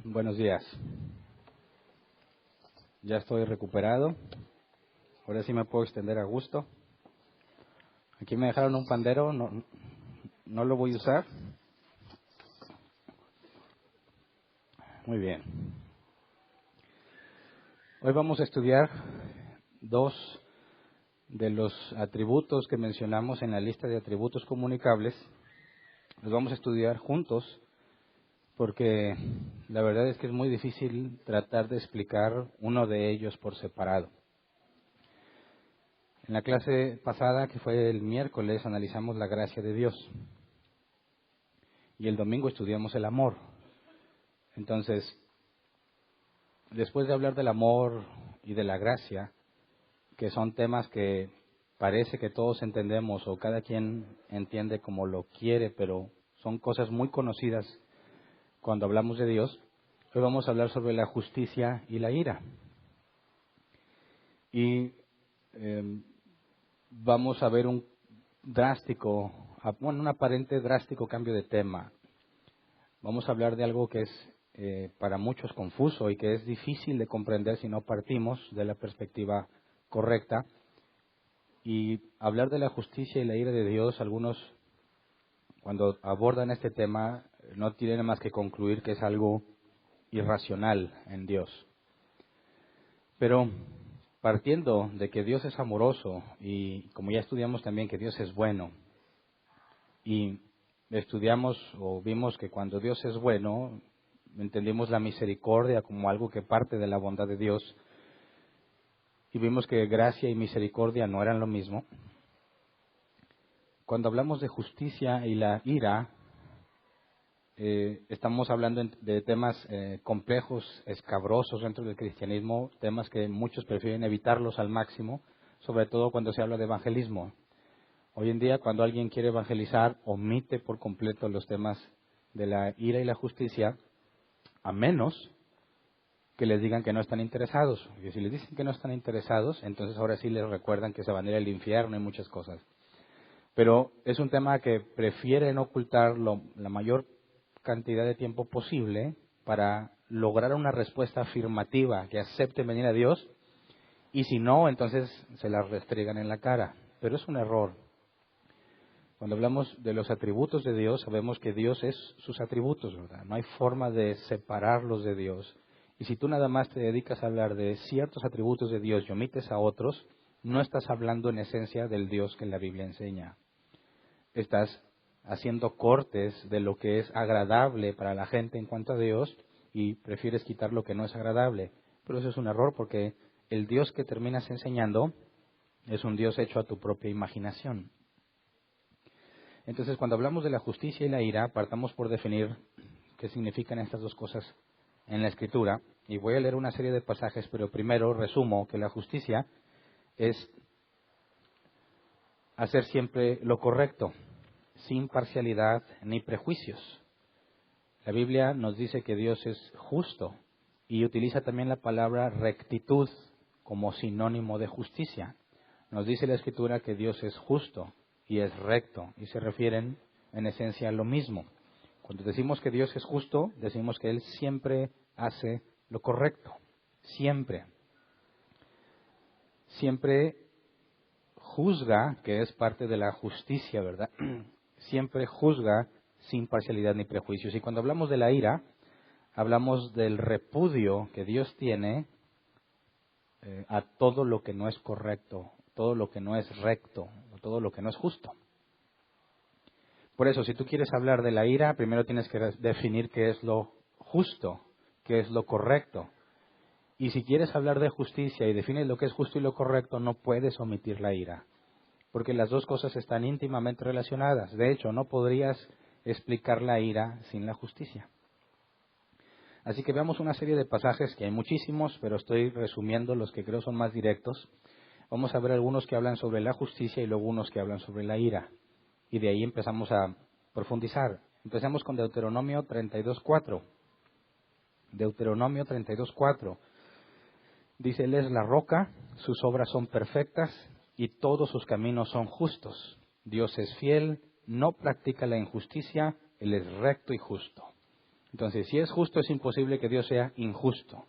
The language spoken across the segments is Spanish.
Buenos días. Ya estoy recuperado. Ahora sí me puedo extender a gusto. Aquí me dejaron un pandero, no lo voy a usar. Muy bien. Hoy vamos a estudiar dos de los atributos que mencionamos en la lista de atributos comunicables. Los vamos a estudiar juntos porque la verdad es que es muy difícil tratar de explicar uno de ellos por separado. En la clase pasada, que fue el miércoles, analizamos la gracia de Dios. Y el domingo estudiamos el amor. Entonces, después de hablar del amor y de la gracia, que son temas que parece que todos entendemos o cada quien entiende como lo quiere, pero son cosas muy conocidas cuando hablamos de Dios, hoy vamos a hablar sobre la justicia y la ira. Y vamos a ver un aparente drástico cambio de tema. Vamos a hablar de algo que es para muchos confuso y que es difícil de comprender si no partimos de la perspectiva correcta. Y hablar de la justicia y la ira de Dios, algunos cuando abordan este tema no tienen más que concluir que es algo irracional en Dios. Pero partiendo de que Dios es amoroso y como ya estudiamos también que Dios es bueno y estudiamos o vimos que cuando Dios es bueno, entendimos la misericordia como algo que parte de la bondad de Dios y vimos que gracia y misericordia no eran lo mismo. Cuando hablamos de justicia y la ira, estamos hablando de temas complejos, escabrosos dentro del cristianismo, temas que muchos prefieren evitarlos al máximo, sobre todo cuando se habla de evangelismo. Hoy en día, cuando alguien quiere evangelizar, omite por completo los temas de la ira y la justicia, a menos que les digan que no están interesados. Y si les dicen que no están interesados, entonces ahora sí les recuerdan que se van a ir al infierno y muchas cosas. Pero es un tema que prefieren ocultar la mayor cantidad de tiempo posible para lograr una respuesta afirmativa que acepten venir a Dios, y si no, entonces se las restregan en la cara. Pero es un error. Cuando hablamos de los atributos de Dios, sabemos que Dios es sus atributos, ¿verdad? No hay forma de separarlos de Dios. Y si tú nada más te dedicas a hablar de ciertos atributos de Dios y omites a otros, no estás hablando en esencia del Dios que la Biblia enseña. Estás haciendo cortes de lo que es agradable para la gente en cuanto a Dios y prefieres quitar lo que no es agradable. Pero eso es un error porque el Dios que terminas enseñando es un Dios hecho a tu propia imaginación. Entonces, cuando hablamos de la justicia y la ira, partamos por definir qué significan estas dos cosas en la Escritura. Y voy a leer una serie de pasajes, pero primero resumo que la justicia es hacer siempre lo correcto, sin parcialidad ni prejuicios. La Biblia nos dice que Dios es justo y utiliza también la palabra rectitud como sinónimo de justicia. Nos dice la Escritura que Dios es justo y es recto y se refieren en esencia a lo mismo. Cuando decimos que Dios es justo, decimos que Él siempre hace lo correcto, siempre. Siempre juzga, que es parte de la justicia, ¿verdad? Siempre juzga sin parcialidad ni prejuicios. Y cuando hablamos de la ira, hablamos del repudio que Dios tiene a todo lo que no es correcto, todo lo que no es recto, todo lo que no es justo. Por eso, si tú quieres hablar de la ira, primero tienes que definir qué es lo justo, qué es lo correcto. Y si quieres hablar de justicia y defines lo que es justo y lo correcto, no puedes omitir la ira, porque las dos cosas están íntimamente relacionadas. De hecho, no podrías explicar la ira sin la justicia. Así que veamos una serie de pasajes, que hay muchísimos, pero estoy resumiendo los que creo son más directos. Vamos a ver algunos que hablan sobre la justicia y luego unos que hablan sobre la ira. Y de ahí empezamos a profundizar. Empezamos con Deuteronomio 32:4. Deuteronomio 32:4. Dice, Él es la roca, sus obras son perfectas y todos sus caminos son justos. Dios es fiel, no practica la injusticia, Él es recto y justo. Entonces, si es justo, es imposible que Dios sea injusto.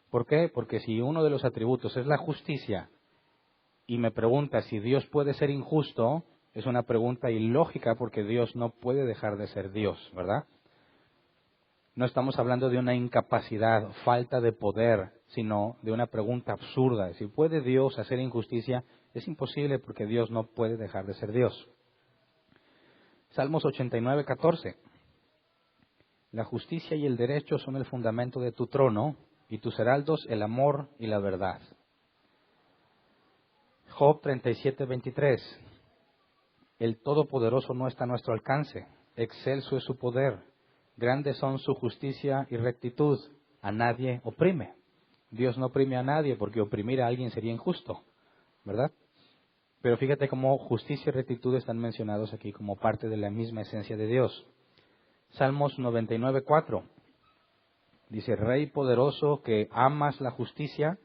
¿Por qué? Porque si uno de los atributos es la justicia y me pregunta si Dios puede ser injusto, es una pregunta ilógica porque Dios no puede dejar de ser Dios, ¿verdad? No estamos hablando de una incapacidad, falta de poder, sino de una pregunta absurda. Si puede Dios hacer injusticia, es imposible porque Dios no puede dejar de ser Dios. Salmos 89, 14. La justicia y el derecho son el fundamento de tu trono, y tus heraldos el amor y la verdad. Job 37, 23. El Todopoderoso no está a nuestro alcance, excelso es su poder, grandes son su justicia y rectitud, a nadie oprime. Dios no oprime a nadie porque oprimir a alguien sería injusto, ¿verdad? Pero fíjate cómo justicia y rectitud están mencionados aquí como parte de la misma esencia de Dios. Salmos 99, 4. Dice, Rey poderoso que amas la justicia,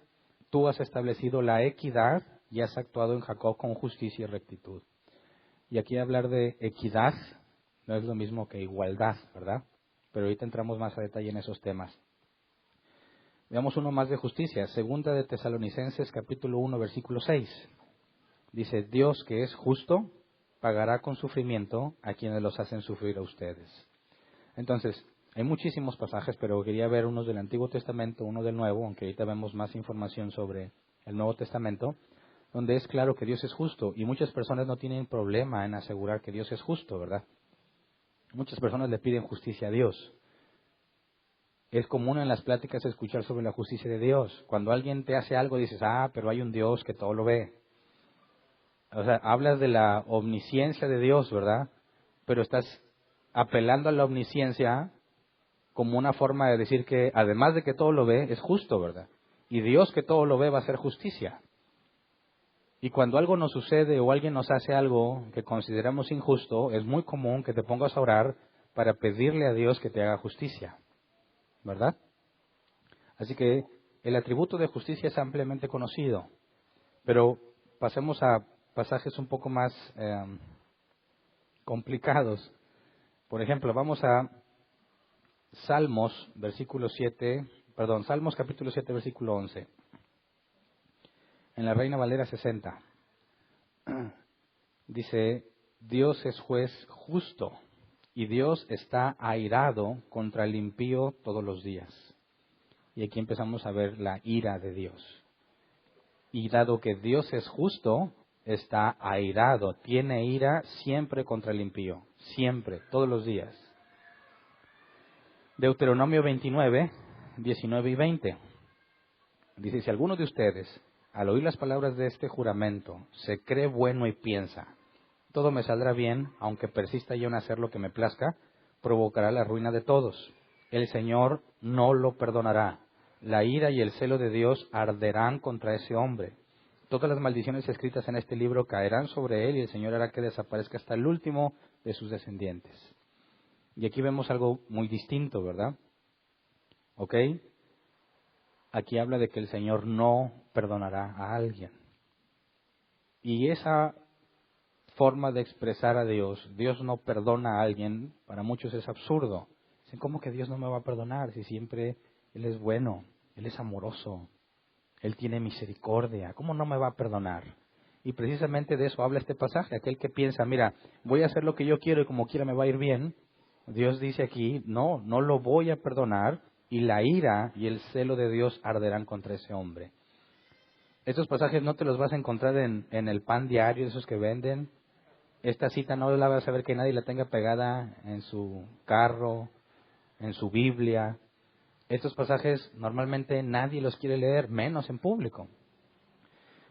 tú has establecido la equidad y has actuado en Jacob con justicia y rectitud. Y aquí hablar de equidad no es lo mismo que igualdad, ¿verdad? Pero ahorita entramos más a detalle en esos temas. Veamos uno más de justicia. Segunda de Tesalonicenses, capítulo 1, versículo 6. Dice, Dios que es justo, pagará con sufrimiento a quienes los hacen sufrir a ustedes. Entonces, hay muchísimos pasajes, pero quería ver unos del Antiguo Testamento, uno del Nuevo, aunque ahorita vemos más información sobre el Nuevo Testamento, donde es claro que Dios es justo, y muchas personas no tienen problema en asegurar que Dios es justo, ¿verdad? Muchas personas le piden justicia a Dios. Es común en las pláticas escuchar sobre la justicia de Dios. Cuando alguien te hace algo, dices, pero hay un Dios que todo lo ve. O sea, hablas de la omnisciencia de Dios, ¿verdad? Pero estás apelando a la omnisciencia como una forma de decir que, además de que todo lo ve, es justo, ¿verdad? Y Dios que todo lo ve va a hacer justicia. Y cuando algo nos sucede o alguien nos hace algo que consideramos injusto, es muy común que te pongas a orar para pedirle a Dios que te haga justicia, ¿verdad? Así que el atributo de justicia es ampliamente conocido. Pero pasemos a pasajes un poco más complicados. Por ejemplo, vamos a Salmos capítulo 7, versículo 11. En la Reina Valera 60. Dice, Dios es juez justo y Dios está airado contra el impío todos los días. Y aquí empezamos a ver la ira de Dios. Y dado que Dios es justo, está airado, tiene ira siempre contra el impío, siempre, todos los días. Deuteronomio 29, 19 y 20. Dice, si alguno de ustedes, al oír las palabras de este juramento, se cree bueno y piensa, todo me saldrá bien, aunque persista yo en hacer lo que me plazca, provocará la ruina de todos. El Señor no lo perdonará. La ira y el celo de Dios arderán contra ese hombre. Todas las maldiciones escritas en este libro caerán sobre él y el Señor hará que desaparezca hasta el último de sus descendientes. Y aquí vemos algo muy distinto, ¿verdad? ¿Ok? Aquí habla de que el Señor no perdonará a alguien. Y esa forma de expresar a Dios, Dios no perdona a alguien, para muchos es absurdo. Dicen, ¿cómo que Dios no me va a perdonar si siempre Él es bueno, Él es amoroso, Él tiene misericordia? ¿Cómo no me va a perdonar? Y precisamente de eso habla este pasaje. Aquel que piensa, mira, voy a hacer lo que yo quiero y como quiera me va a ir bien. Dios dice aquí, no lo voy a perdonar y la ira y el celo de Dios arderán contra ese hombre. Estos pasajes no te los vas a encontrar en el pan diario, esos que venden. Esta cita no la vas a ver que nadie la tenga pegada en su carro, en su Biblia. Estos pasajes normalmente nadie los quiere leer, menos en público.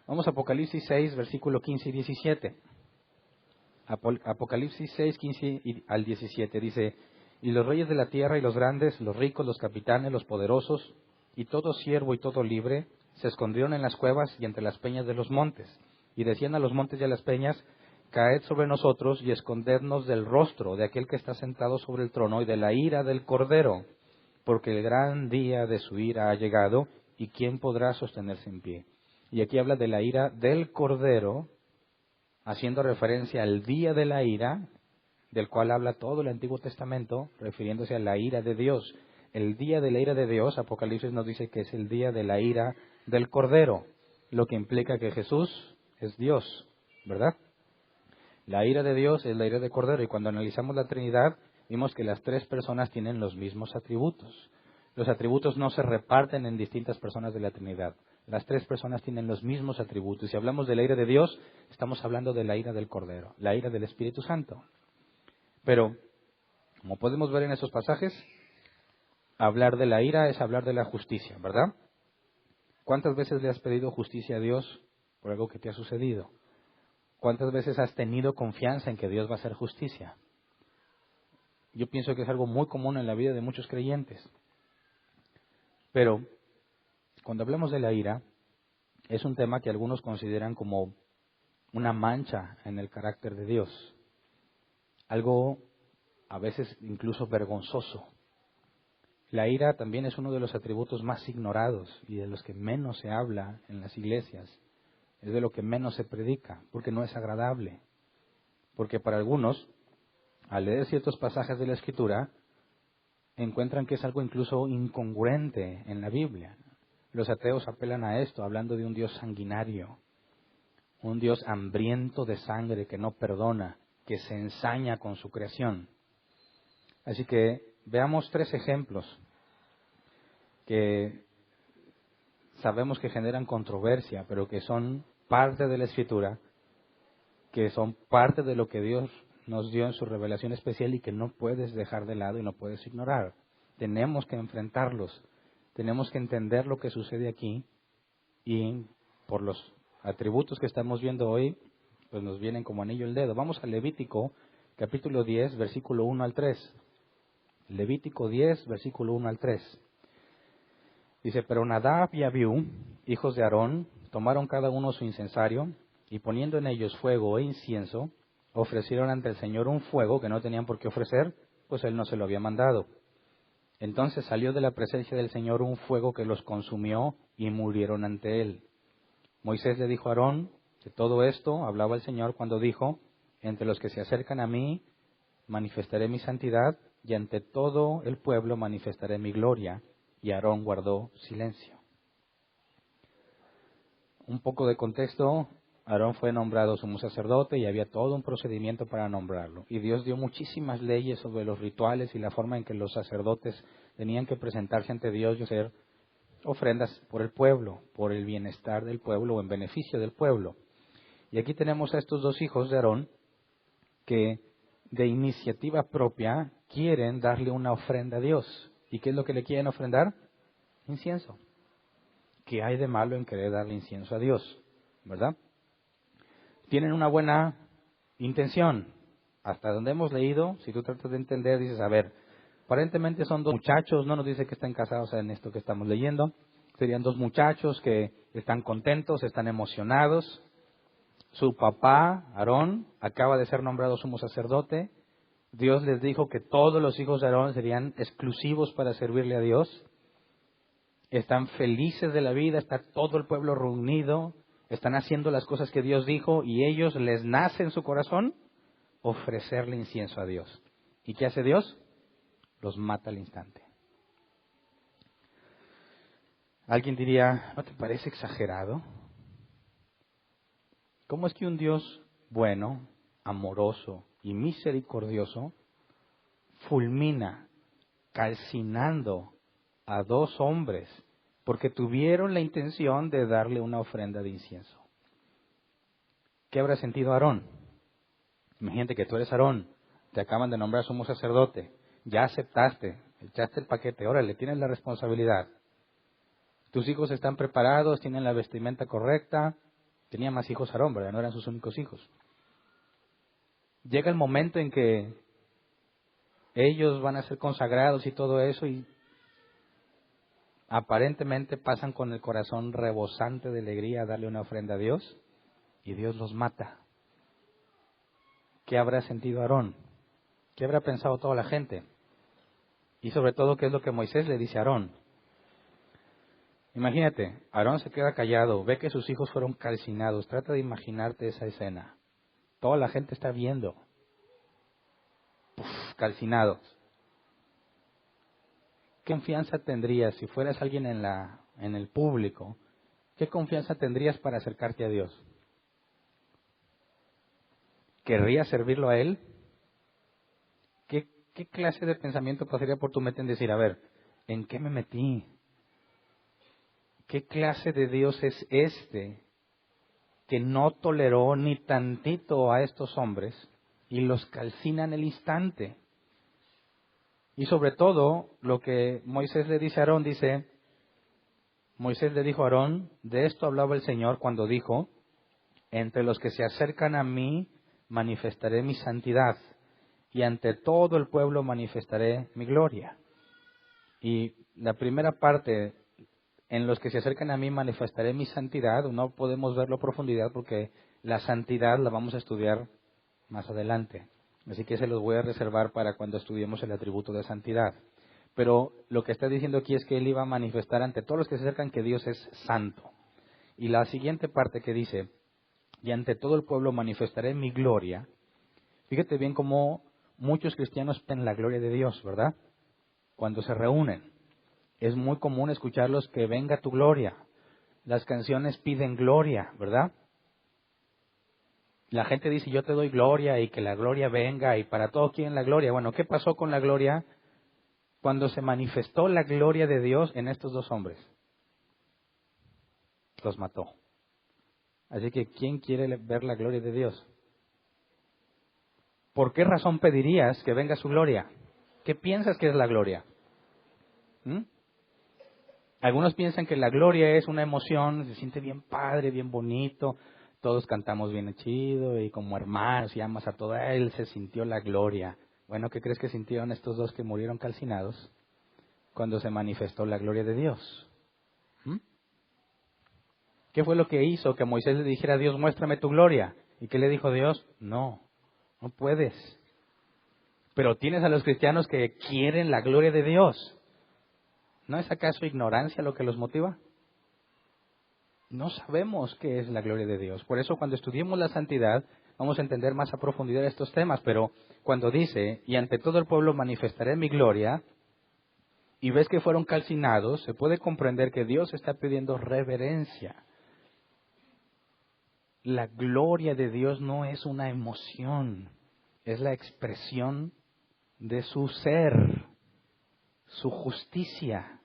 Vamos a Apocalipsis 6, versículo 15 y 17. Apocalipsis 6, 15 al 17 dice, y los reyes de la tierra y los grandes, los ricos, los capitanes, los poderosos, y todo siervo y todo libre, se escondieron en las cuevas y entre las peñas de los montes, y decían a los montes y a las peñas, caed sobre nosotros y escondednos del rostro de aquel que está sentado sobre el trono y de la ira del Cordero, porque el gran día de su ira ha llegado, y ¿quién podrá sostenerse en pie? Y aquí habla de la ira del Cordero, haciendo referencia al día de la ira, del cual habla todo el Antiguo Testamento, refiriéndose a la ira de Dios. El día de la ira de Dios, Apocalipsis nos dice que es el día de la ira del Cordero, lo que implica que Jesús es Dios, ¿verdad? La ira de Dios es la ira del Cordero, y cuando analizamos la Trinidad, vimos que las tres personas tienen los mismos atributos. Los atributos no se reparten en distintas personas de la Trinidad. Las tres personas tienen los mismos atributos. Si hablamos de la ira de Dios, estamos hablando de la ira del Cordero, la ira del Espíritu Santo. Pero, como podemos ver en esos pasajes, hablar de la ira es hablar de la justicia, ¿verdad? ¿Cuántas veces le has pedido justicia a Dios por algo que te ha sucedido? ¿Cuántas veces has tenido confianza en que Dios va a hacer justicia? Yo pienso que es algo muy común en la vida de muchos creyentes. Pero, cuando hablamos de la ira, es un tema que algunos consideran como una mancha en el carácter de Dios. Algo a veces incluso vergonzoso. La ira también es uno de los atributos más ignorados y de los que menos se habla en las iglesias. Es de lo que menos se predica, porque no es agradable. Porque para algunos, al leer ciertos pasajes de la Escritura, encuentran que es algo incluso incongruente en la Biblia. Los ateos apelan a esto, hablando de un Dios sanguinario, un Dios hambriento de sangre que no perdona, que se ensaña con su creación. Así que veamos 3 ejemplos que sabemos que generan controversia, pero que son parte de la Escritura, que son parte de lo que Dios nos dio en su revelación especial y que no puedes dejar de lado y no puedes ignorar. Tenemos que enfrentarlos, tenemos que entender lo que sucede aquí y por los atributos que estamos viendo hoy, pues nos vienen como anillo al dedo. Vamos a Levítico, capítulo 10, versículo 1 al 3. Levítico 10, versículo 1 al 3. Dice, pero Nadab y Abiú, hijos de Aarón, tomaron cada uno su incensario y poniendo en ellos fuego e incienso, ofrecieron ante el Señor un fuego que no tenían por qué ofrecer, pues Él no se lo había mandado. Entonces salió de la presencia del Señor un fuego que los consumió y murieron ante Él. Moisés le dijo a Aarón, de todo esto hablaba el Señor cuando dijo, entre los que se acercan a mí manifestaré mi santidad y ante todo el pueblo manifestaré mi gloria. Y Aarón guardó silencio. Un poco de contexto, Aarón fue nombrado sumo sacerdote y había todo un procedimiento para nombrarlo. Y Dios dio muchísimas leyes sobre los rituales y la forma en que los sacerdotes tenían que presentarse ante Dios y hacer ofrendas por el pueblo, por el bienestar del pueblo o en beneficio del pueblo. Y aquí tenemos a estos 2 hijos de Aarón que de iniciativa propia quieren darle una ofrenda a Dios. ¿Y qué es lo que le quieren ofrendar? Incienso. ¿Qué hay de malo en querer darle incienso a Dios? ¿Verdad? Tienen una buena intención. Hasta donde hemos leído, si tú tratas de entender, dices, a ver, aparentemente son 2 muchachos, no nos dice que están casados en esto que estamos leyendo. Serían 2 muchachos que están contentos, están emocionados. Su papá, Aarón, acaba de ser nombrado sumo sacerdote. Dios les dijo que todos los hijos de Aarón serían exclusivos para servirle a Dios. Están felices de la vida, está todo el pueblo reunido, están haciendo las cosas que Dios dijo y ellos les nace en su corazón ofrecerle incienso a Dios. ¿Y qué hace Dios? Los mata al instante. Alguien diría, ¿no te parece exagerado? ¿Cómo es que un Dios bueno, amoroso y misericordioso fulmina calcinando a 2 hombres porque tuvieron la intención de darle una ofrenda de incienso? ¿Qué habrá sentido Aarón? Imagínate que tú eres Aarón, te acaban de nombrar sumo sacerdote, ya aceptaste, echaste el paquete, órale, tienes la responsabilidad. Tus hijos están preparados, tienen la vestimenta correcta. Tenía más hijos Aarón, ¿verdad? No eran sus únicos hijos. Llega el momento en que ellos van a ser consagrados y todo eso y aparentemente pasan con el corazón rebosante de alegría a darle una ofrenda a Dios y Dios los mata. ¿Qué habrá sentido Aarón? ¿Qué habrá pensado toda la gente? Y sobre todo, ¿qué es lo que Moisés le dice a Aarón? Imagínate, Aarón se queda callado, ve que sus hijos fueron calcinados. Trata de imaginarte esa escena. Toda la gente está viendo. calcinados. ¿Qué confianza tendrías si fueras alguien en el público? ¿Qué confianza tendrías para acercarte a Dios? ¿Querrías servirlo a Él? ¿Qué clase de pensamiento pasaría por tu mente en decir, a ver, ¿en qué me metí? ¿Qué clase de Dios es este que no toleró ni tantito a estos hombres y los calcina en el instante? Y sobre todo, lo que Moisés le dice a Aarón, Moisés le dijo a Aarón, de esto hablaba el Señor cuando dijo, entre los que se acercan a mí manifestaré mi santidad, y ante todo el pueblo manifestaré mi gloria. Y la primera parte, en los que se acercan a mí manifestaré mi santidad, no podemos verlo a profundidad porque la santidad la vamos a estudiar más adelante. Así que se los voy a reservar para cuando estudiemos el atributo de santidad. Pero lo que está diciendo aquí es que Él iba a manifestar ante todos los que se acercan que Dios es santo. Y la siguiente parte que dice, y ante todo el pueblo manifestaré mi gloria. Fíjate bien cómo muchos cristianos ven la gloria de Dios, ¿verdad? Cuando se reúnen. Es muy común escucharlos que venga tu gloria. Las canciones piden gloria, ¿verdad? La gente dice yo te doy gloria y que la gloria venga y para todos quieren la gloria. Bueno, ¿qué pasó con la gloria cuando se manifestó la gloria de Dios en estos dos hombres? Los mató. Así que ¿quién quiere ver la gloria de Dios? ¿Por qué razón pedirías que venga su gloria? ¿Qué piensas que es la gloria? ¿Mm? Algunos piensan que la gloria es una emoción, se siente bien padre, bien bonito, todos cantamos bien chido y como hermanos y amas a toda él, se sintió la gloria. Bueno, ¿qué crees que sintieron estos dos que murieron calcinados cuando se manifestó la gloria de Dios? ¿Mm? ¿Qué fue lo que hizo que Moisés le dijera a Dios, muéstrame tu gloria? ¿Y qué le dijo Dios? No puedes. Pero tienes a los cristianos que quieren la gloria de Dios. ¿No es acaso ignorancia lo que los motiva? No sabemos qué es la gloria de Dios. Por eso cuando estudiemos la santidad vamos a entender más a profundidad estos temas. Pero cuando dice, y ante todo el pueblo manifestaré mi gloria, y ves que fueron calcinados, se puede comprender que Dios está pidiendo reverencia. La gloria de Dios no es una emoción, es la expresión de su ser, su justicia.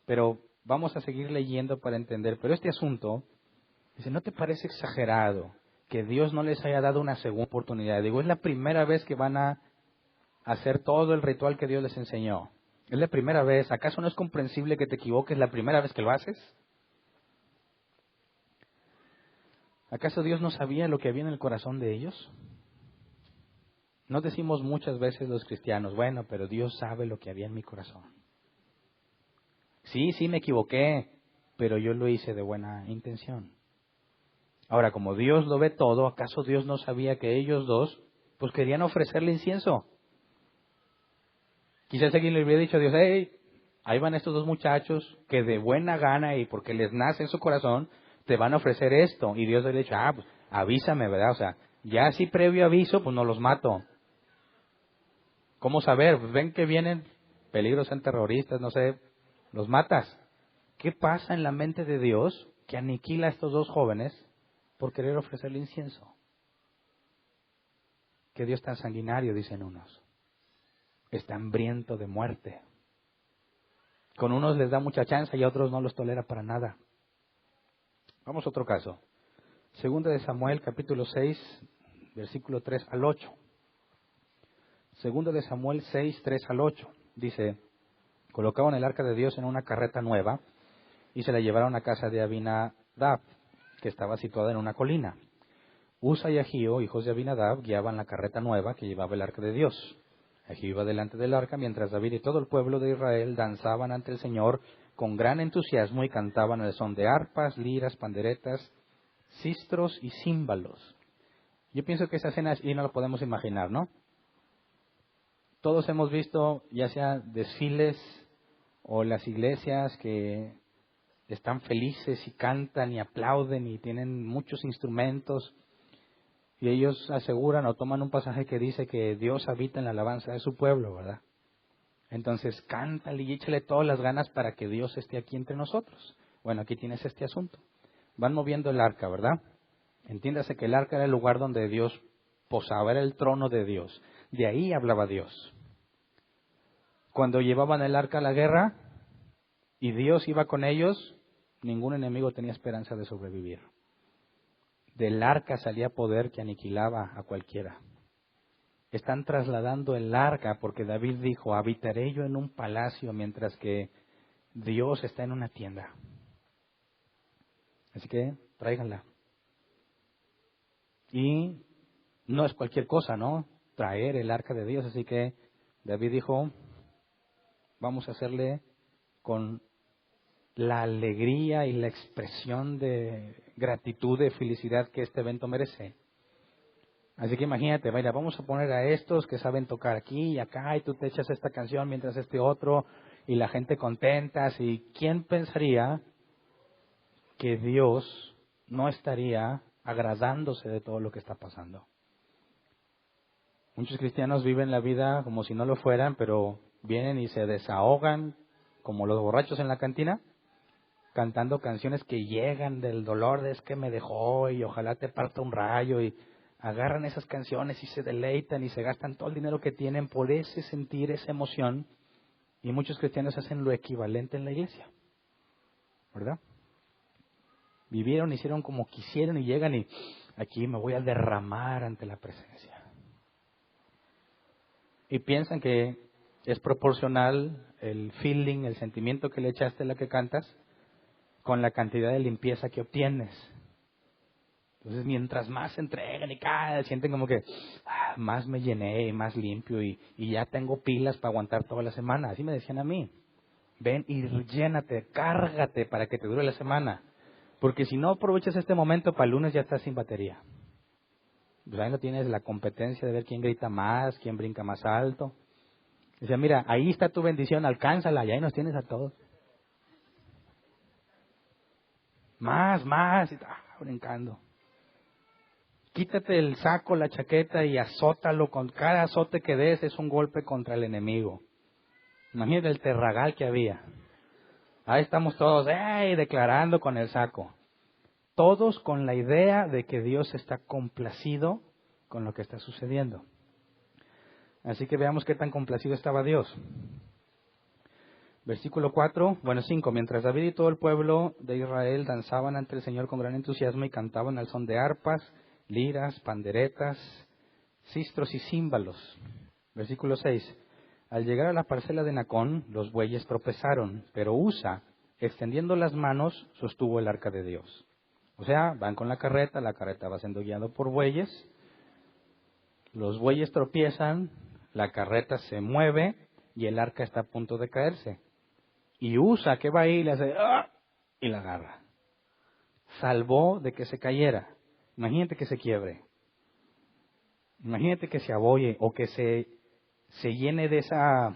Pero vamos a seguir leyendo para entender. Pero este asunto, dice, ¿no te parece exagerado que Dios no les haya dado una segunda oportunidad? Digo, es la primera vez que van a hacer todo el ritual que Dios les enseñó. Es la primera vez. ¿Acaso no es comprensible que te equivoques la primera vez que lo haces? ¿Acaso Dios no sabía lo que había en el corazón de ellos? No decimos muchas veces los cristianos, bueno, pero Dios sabe lo que había en mi corazón. Sí, me equivoqué, pero yo lo hice de buena intención. Ahora, como Dios lo ve todo, ¿acaso Dios no sabía que ellos dos, pues querían ofrecerle incienso? Quizás alguien le hubiera dicho a Dios, hey, ahí van estos dos muchachos que de buena gana y porque les nace en su corazón, te van a ofrecer esto. Y Dios le ha dicho, pues avísame, ¿verdad? O sea, ya así previo aviso, pues no los mato. ¿Cómo saber? Pues ven que vienen peligros en terroristas, no sé, los matas. ¿Qué pasa en la mente de Dios que aniquila a estos dos jóvenes por querer ofrecerle incienso? Que Dios tan sanguinario, dicen unos. Está hambriento de muerte. Con unos les da mucha chance y a otros no los tolera para nada. Vamos a otro caso. Segunda de Samuel, capítulo 6, versículo 3 al 8. Segunda de Samuel 6, 3 al 8. Dice, colocaban el arca de Dios en una carreta nueva y se la llevaron a casa de Abinadab, que estaba situada en una colina. Usa y Ahío, hijos de Abinadab, guiaban la carreta nueva que llevaba el arca de Dios. Ahío iba delante del arca, mientras David y todo el pueblo de Israel danzaban ante el Señor con gran entusiasmo y cantaban al son de arpas, liras, panderetas, sistros y címbalos. Yo pienso que esa escena y no la podemos imaginar, ¿no? Todos hemos visto ya sea desfiles o las iglesias que están felices y cantan y aplauden y tienen muchos instrumentos. Y ellos aseguran o toman un pasaje que dice que Dios habita en la alabanza de su pueblo, ¿verdad? Entonces, cántale y échale todas las ganas para que Dios esté aquí entre nosotros. Bueno, aquí tienes este asunto. Van moviendo el arca, ¿verdad? Entiéndase que el arca era el lugar donde Dios posaba, era el trono de Dios. De ahí hablaba Dios. Cuando llevaban el arca a la guerra y Dios iba con ellos, ningún enemigo tenía esperanza de sobrevivir. Del arca salía poder que aniquilaba a cualquiera. Están trasladando el arca porque David dijo, habitaré yo en un palacio mientras que Dios está en una tienda. Así que tráiganla. Y no es cualquier cosa, ¿no? Traer el arca de Dios. Así que David dijo, vamos a hacerle con la alegría y la expresión de gratitud, de felicidad que este evento merece. Así que imagínate, mira, vamos a poner a estos que saben tocar aquí y acá, y tú te echas esta canción mientras este otro, y la gente contenta. ¿Y quién pensaría que Dios no estaría agradándose de todo lo que está pasando? Muchos cristianos viven la vida como si no lo fueran, pero vienen y se desahogan como los borrachos en la cantina, cantando canciones que llegan del dolor de es que me dejó y ojalá te parta un rayo, y agarran esas canciones y se deleitan y se gastan todo el dinero que tienen por ese sentir, esa emoción, y muchos cristianos hacen lo equivalente en la iglesia, ¿verdad? Vivieron, hicieron como quisieron y llegan y aquí me voy a derramar ante la presencia. Y piensan que es proporcional el feeling, el sentimiento que le echaste a la que cantas con la cantidad de limpieza que obtienes. Entonces, mientras más se entregan y cada sienten como que más me llené, más limpio y ya tengo pilas para aguantar toda la semana. Así me decían a mí. Ven y llénate, cárgate para que te dure la semana. Porque si no aprovechas este momento, para el lunes ya estás sin batería. Pues ahí no tienes la competencia de ver quién grita más, quién brinca más alto. Dice, mira, ahí está tu bendición, alcánzala, y ahí nos tienes a todos. Más, y brincando. Quítate el saco, la chaqueta y azótalo. Con cada azote que des es un golpe contra el enemigo. Imagínate el terragal que había. Ahí estamos todos declarando con el saco. Todos con la idea de que Dios está complacido con lo que está sucediendo. Así que veamos qué tan complacido estaba Dios. Versículo 5. Mientras David y todo el pueblo de Israel danzaban ante el Señor con gran entusiasmo y cantaban al son de arpas, liras, panderetas, sistros y címbalos. Versículo 6. Al llegar a la parcela de Nacón, los bueyes tropezaron, pero Usa, extendiendo las manos, sostuvo el arca de Dios. O sea, van con la carreta va siendo guiada por bueyes, los bueyes tropiezan, la carreta se mueve y el arca está a punto de caerse. Y Usa, que va ahí, le hace ¡ah! Y la agarra. Salvó de que se cayera. Imagínate que se quiebre. Imagínate que se abolle o que se llene de esa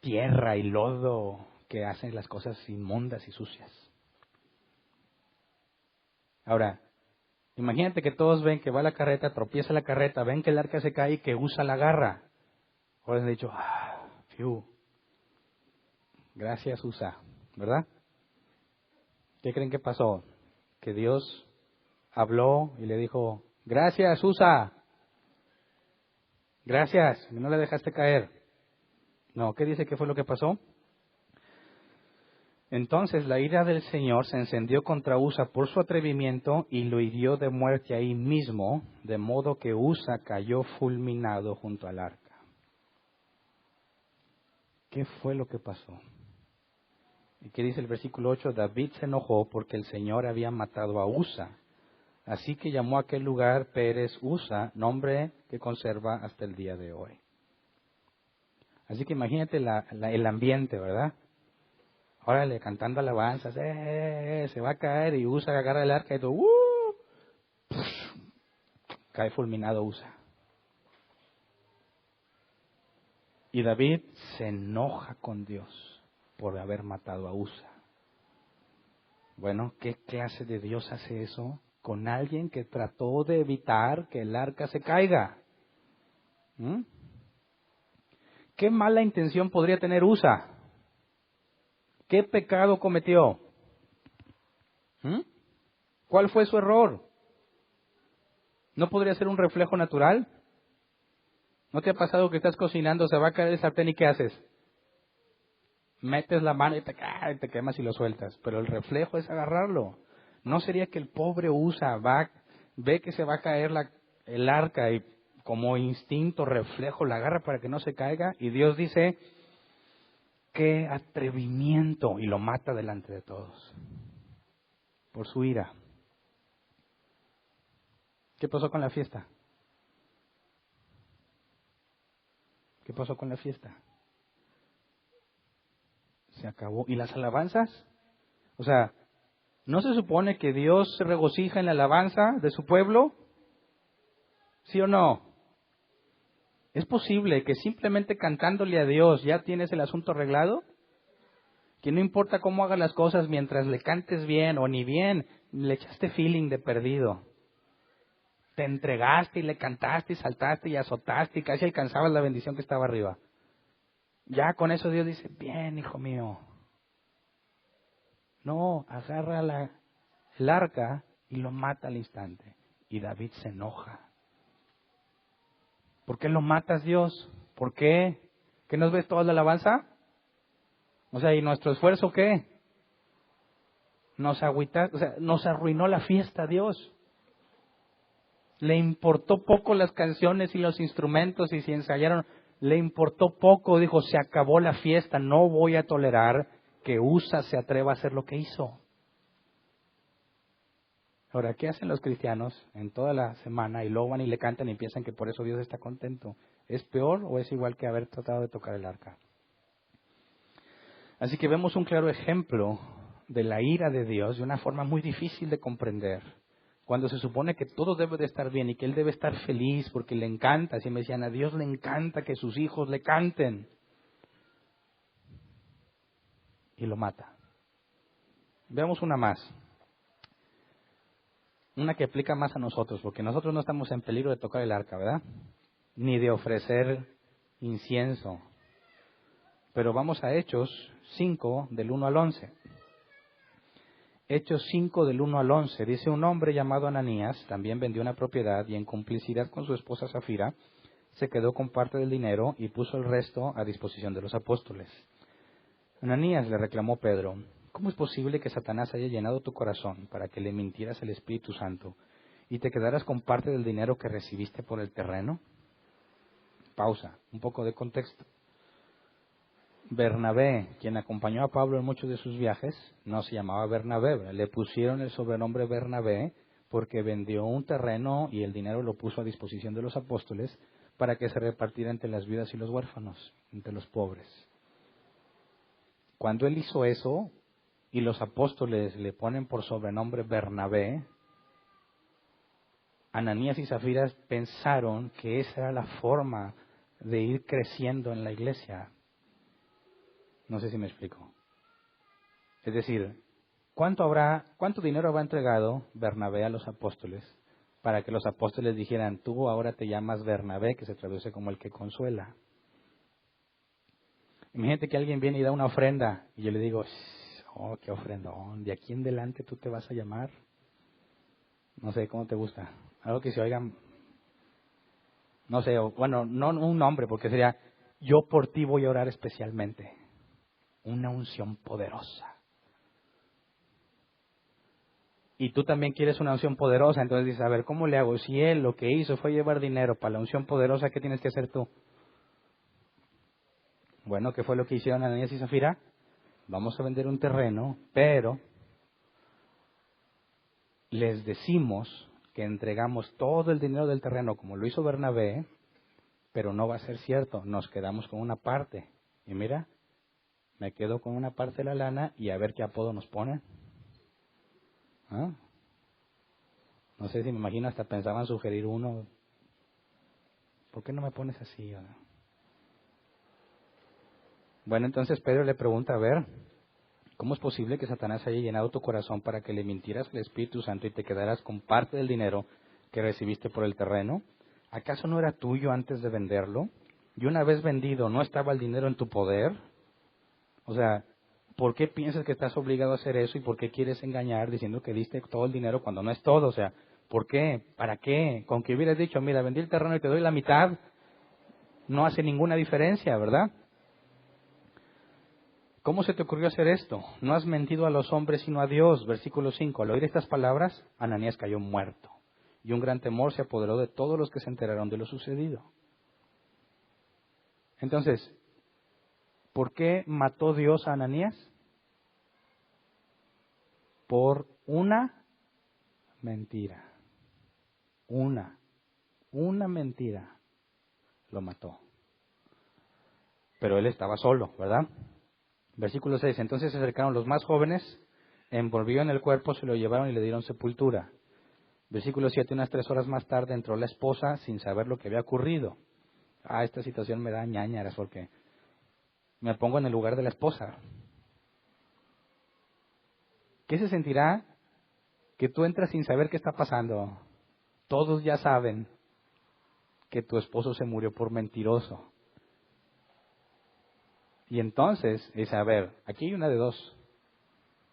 tierra y lodo que hacen las cosas inmundas y sucias. Ahora, imagínate que todos ven que va la carreta, tropieza la carreta, ven que el arca se cae y que Usa la agarra. Ahora han dicho, fiu. Gracias, Usa, ¿verdad? ¿Qué creen que pasó? Que Dios habló y le dijo, gracias, Usa. Gracias, no le dejaste caer. No, ¿qué dice que fue lo que pasó? Entonces la ira del Señor se encendió contra Usa por su atrevimiento y lo hirió de muerte ahí mismo, de modo que Usa cayó fulminado junto al arca. ¿Qué fue lo que pasó? ¿Y qué dice el versículo 8? David se enojó porque el Señor había matado a Usa. Así que llamó a aquel lugar Pérez Usa, nombre que conserva hasta el día de hoy. Así que imagínate el ambiente, ¿verdad? Órale, cantando alabanzas, se va a caer y Usa agarra el arca y todo, cae fulminado Usa. Y David se enoja con Dios por haber matado a Usa. Bueno, ¿qué clase de Dios hace eso con alguien que trató de evitar que el arca se caiga. ¿Qué mala intención podría tener Usa? ¿Qué pecado cometió? ¿Cuál fue su error? ¿No podría ser un reflejo natural? ¿No te ha pasado que estás cocinando, se va a caer el sartén y qué haces? Metes la mano y te quemas y lo sueltas. Pero el reflejo es agarrarlo. ¿No sería que el pobre Usa ve que se va a caer el arca y como instinto, reflejo, la agarra para que no se caiga? Y Dios dice, ¡qué atrevimiento! Y lo mata delante de todos. Por su ira. ¿Qué pasó con la fiesta? ¿Qué pasó con la fiesta? Se acabó. ¿Y las alabanzas? O sea, ¿no se supone que Dios se regocija en la alabanza de su pueblo? ¿Sí o no? ¿Es posible que simplemente cantándole a Dios ya tienes el asunto arreglado? Que no importa cómo hagas las cosas mientras le cantes bien o ni bien, le echaste feeling de perdido. Te entregaste y le cantaste y saltaste y azotaste y casi alcanzabas la bendición que estaba arriba. Ya con eso Dios dice, bien, hijo mío. No, agarra el arca y lo mata al instante. Y David se enoja. ¿Por qué lo matas, Dios? ¿Por qué? ¿Qué nos ves toda la alabanza? O sea, ¿y nuestro esfuerzo qué? Nos arruinó la fiesta, Dios. Le importó poco las canciones y los instrumentos y si ensayaron, le importó poco, dijo, se acabó la fiesta, no voy a tolerar que Usa se atreva a hacer lo que hizo. Ahora, ¿qué hacen los cristianos en toda la semana y luego van y le cantan y piensan que por eso Dios está contento? ¿Es peor o es igual que haber tratado de tocar el arca? Así que vemos un claro ejemplo de la ira de Dios de una forma muy difícil de comprender. Cuando se supone que todo debe de estar bien y que Él debe estar feliz porque le encanta. Así me decían, a Dios le encanta que sus hijos le canten. Y lo mata. Veamos una más. Una que aplica más a nosotros, porque nosotros no estamos en peligro de tocar el arca, ¿verdad? Ni de ofrecer incienso. Pero vamos a Hechos 5, del 1 al 11. Hechos 5, del 1 al 11. Dice, un hombre llamado Ananías también vendió una propiedad y en complicidad con su esposa Zafira, se quedó con parte del dinero y puso el resto a disposición de los apóstoles. Ananías, le reclamó Pedro, ¿cómo es posible que Satanás haya llenado tu corazón para que le mintieras al Espíritu Santo y te quedaras con parte del dinero que recibiste por el terreno? Pausa, un poco de contexto. Bernabé, quien acompañó a Pablo en muchos de sus viajes, no se llamaba Bernabé, ¿verdad? Le pusieron el sobrenombre Bernabé porque vendió un terreno y el dinero lo puso a disposición de los apóstoles para que se repartiera entre las viudas y los huérfanos, entre los pobres. Cuando él hizo eso y los apóstoles le ponen por sobrenombre Bernabé, Ananías y Zafira pensaron que esa era la forma de ir creciendo en la iglesia. No sé si me explico. Es decir, ¿cuánto dinero habrá entregado Bernabé a los apóstoles para que los apóstoles dijeran, tú ahora te llamas Bernabé, que se traduce como el que consuela? Imagínate que alguien viene y da una ofrenda y yo le digo, oh, qué ofrendón, de aquí en adelante tú te vas a llamar, no sé, ¿cómo te gusta? Algo que se oigan, no sé, bueno, no un nombre, porque sería, yo por ti voy a orar especialmente. Una unción poderosa. Y tú también quieres una unción poderosa, entonces dices, a ver, ¿cómo le hago? Si él lo que hizo fue llevar dinero para la unción poderosa, ¿qué tienes que hacer tú? Bueno, ¿qué fue lo que hicieron Ananías y Zafira? Vamos a vender un terreno, pero les decimos que entregamos todo el dinero del terreno como lo hizo Bernabé, pero no va a ser cierto, nos quedamos con una parte. Y mira, me quedo con una parte de la lana y a ver qué apodo nos ponen. ¿Ah? No sé si me imagino, hasta pensaban sugerir uno. ¿Por qué no me pones así? Bueno, entonces Pedro le pregunta, a ver, ¿Cómo es posible que Satanás haya llenado tu corazón para que le mintieras al Espíritu Santo y te quedaras con parte del dinero que recibiste por el terreno? ¿Acaso no era tuyo antes de venderlo? Y una vez vendido, ¿no estaba el dinero en tu poder? O sea, ¿por qué piensas que estás obligado a hacer eso y por qué quieres engañar diciendo que diste todo el dinero cuando no es todo? O sea, ¿por qué? ¿Para qué? Con que hubieras dicho, mira, vendí el terreno y te doy la mitad, no hace ninguna diferencia, ¿verdad? ¿Cómo se te ocurrió hacer esto? No has mentido a los hombres sino a Dios. Versículo 5. Al oír estas palabras, Ananías cayó muerto. Y un gran temor se apoderó de todos los que se enteraron de lo sucedido. Entonces, ¿por qué mató Dios a Ananías? Por una mentira. Una mentira lo mató. Pero él estaba solo, ¿verdad? Versículo 6. Entonces se acercaron los más jóvenes, envolvieron el cuerpo, se lo llevaron y le dieron sepultura. Versículo 7. Unas 3 horas más tarde entró la esposa sin saber lo que había ocurrido. Esta situación me da ñáñaras porque me pongo en el lugar de la esposa. ¿Qué se sentirá que tú entras sin saber qué está pasando? Todos ya saben que tu esposo se murió por mentiroso. Y entonces dice, a ver, aquí hay una de dos.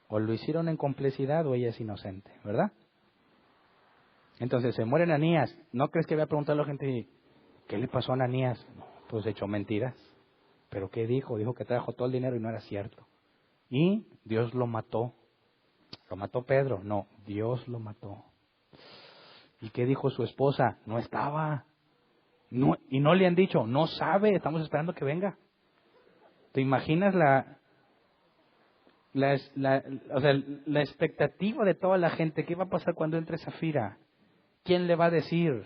O lo hicieron en complicidad o ella es inocente, ¿verdad? Entonces se muere Ananías. ¿No crees que voy a preguntar a la gente, qué le pasó a Ananías? No, pues echó mentiras. ¿Pero qué dijo? Dijo que trajo todo el dinero y no era cierto. Y Dios lo mató. ¿Lo mató Pedro? No, Dios lo mató. ¿Y qué dijo su esposa? No estaba. No, y no le han dicho, no sabe, estamos esperando que venga. ¿Te imaginas la expectativa de toda la gente? ¿Qué va a pasar cuando entre Zafira? ¿Quién le va a decir?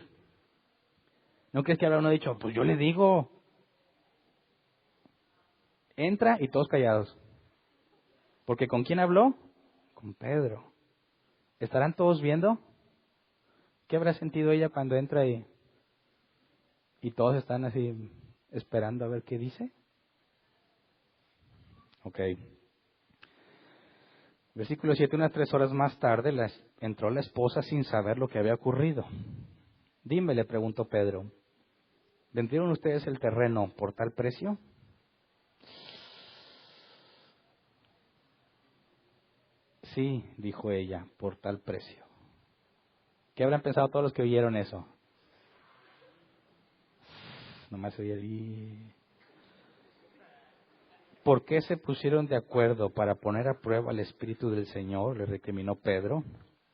¿No crees que ahora uno ha dicho, pues yo le digo? Entra y todos callados. Porque ¿con quién habló? Con Pedro. ¿Estarán todos viendo? ¿Qué habrá sentido ella cuando entra y todos están así esperando a ver qué dice? Ok. Versículo 7. Unas 3 horas más tarde entró la esposa sin saber lo que había ocurrido. Dime, le preguntó Pedro, ¿vendieron ustedes el terreno por tal precio? Sí, dijo ella, por tal precio. ¿Qué habrán pensado todos los que oyeron eso? Nomás se oía el... ¿Por qué se pusieron de acuerdo para poner a prueba al Espíritu del Señor? Le recriminó Pedro.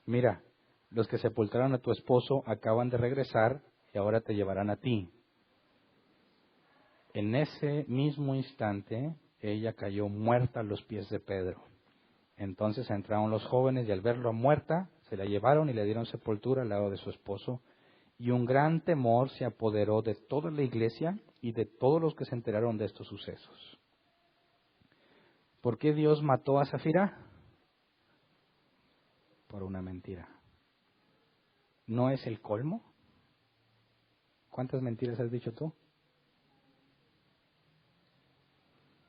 Mira, los que sepultaron a tu esposo acaban de regresar y ahora te llevarán a ti. En ese mismo instante, ella cayó muerta a los pies de Pedro. Entonces entraron los jóvenes y al verla muerta, se la llevaron y le dieron sepultura al lado de su esposo. Y un gran temor se apoderó de toda la iglesia y de todos los que se enteraron de estos sucesos. ¿Por qué Dios mató a Zafira? Por una mentira. ¿No es el colmo? ¿Cuántas mentiras has dicho tú?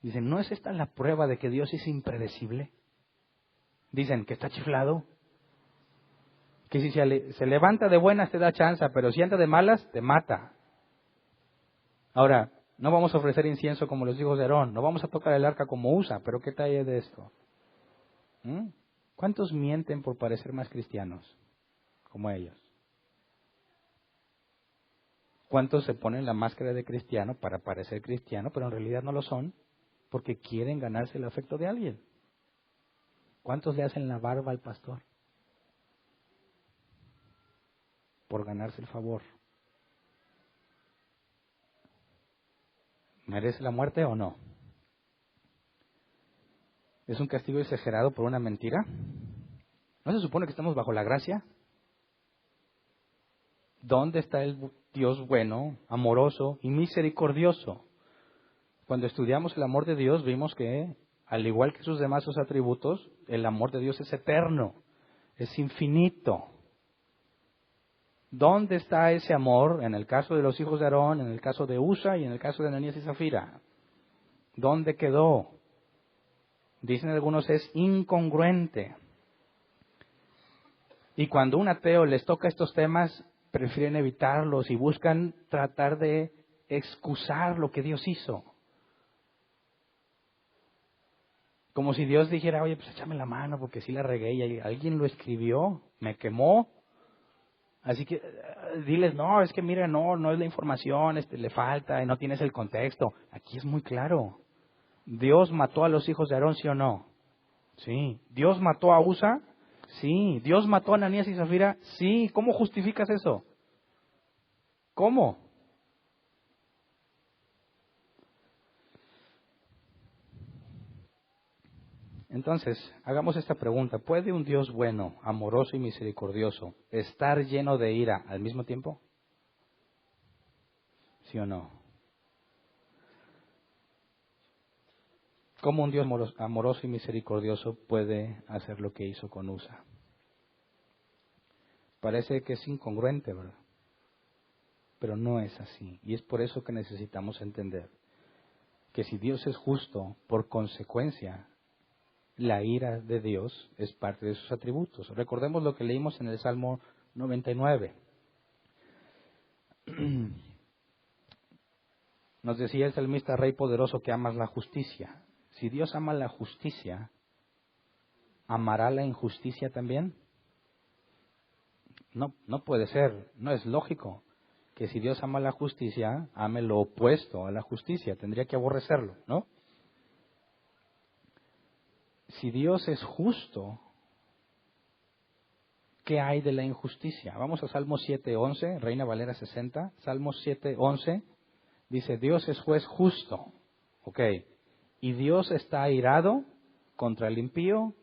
Dicen, ¿no es esta la prueba de que Dios es impredecible? Dicen que está chiflado. Que si se levanta de buenas te da chance, pero si anda de malas te mata. Ahora, no vamos a ofrecer incienso como los hijos de Aarón, no vamos a tocar el arca como Usa, pero ¿qué tal es de esto? ¿Cuántos mienten por parecer más cristianos como ellos? ¿Cuántos se ponen la máscara de cristiano para parecer cristiano, pero en realidad no lo son porque quieren ganarse el afecto de alguien? ¿Cuántos le hacen la barba al pastor por ganarse el favor? ¿Merece la muerte o no? ¿Es un castigo exagerado por una mentira? ¿No se supone que estamos bajo la gracia? ¿Dónde está el Dios bueno, amoroso y misericordioso? Cuando estudiamos el amor de Dios vimos que, al igual que sus demás sus atributos, el amor de Dios es eterno, es infinito. ¿Dónde está ese amor en el caso de los hijos de Aarón, en el caso de Usa y en el caso de Ananías y Zafira? ¿Dónde quedó? Dicen algunos es incongruente. Y cuando un ateo les toca estos temas, prefieren evitarlos y buscan tratar de excusar lo que Dios hizo. Como si Dios dijera, oye, pues échame la mano porque sí la regué y alguien lo escribió, me quemó. Así que diles, no, es que mira, no es la información, le falta y no tienes el contexto. Aquí es muy claro. ¿Dios mató a los hijos de Aarón, sí o no? Sí. ¿Dios mató a Usa? Sí. ¿Dios mató a Ananías y Zafira? Sí. ¿Cómo justificas eso? ¿Cómo? Entonces, hagamos esta pregunta. ¿Puede un Dios bueno, amoroso y misericordioso estar lleno de ira al mismo tiempo? ¿Sí o no? ¿Cómo un Dios amoroso y misericordioso puede hacer lo que hizo con Usa? Parece que es incongruente, ¿verdad? Pero no es así. Y es por eso que necesitamos entender que si Dios es justo, por consecuencia, la ira de Dios es parte de sus atributos. Recordemos lo que leímos en el Salmo 99. Nos decía el salmista, Rey poderoso, que amas la justicia. Si Dios ama la justicia, ¿amará la injusticia también? No puede ser, no es lógico que si Dios ama la justicia, ame lo opuesto a la justicia. Tendría que aborrecerlo, ¿no? Si Dios es justo, ¿qué hay de la injusticia? Vamos a Salmos 7:11, Reina Valera 60. Salmos 7:11 dice, Dios es juez justo. Ok. Y Dios está airado contra el impío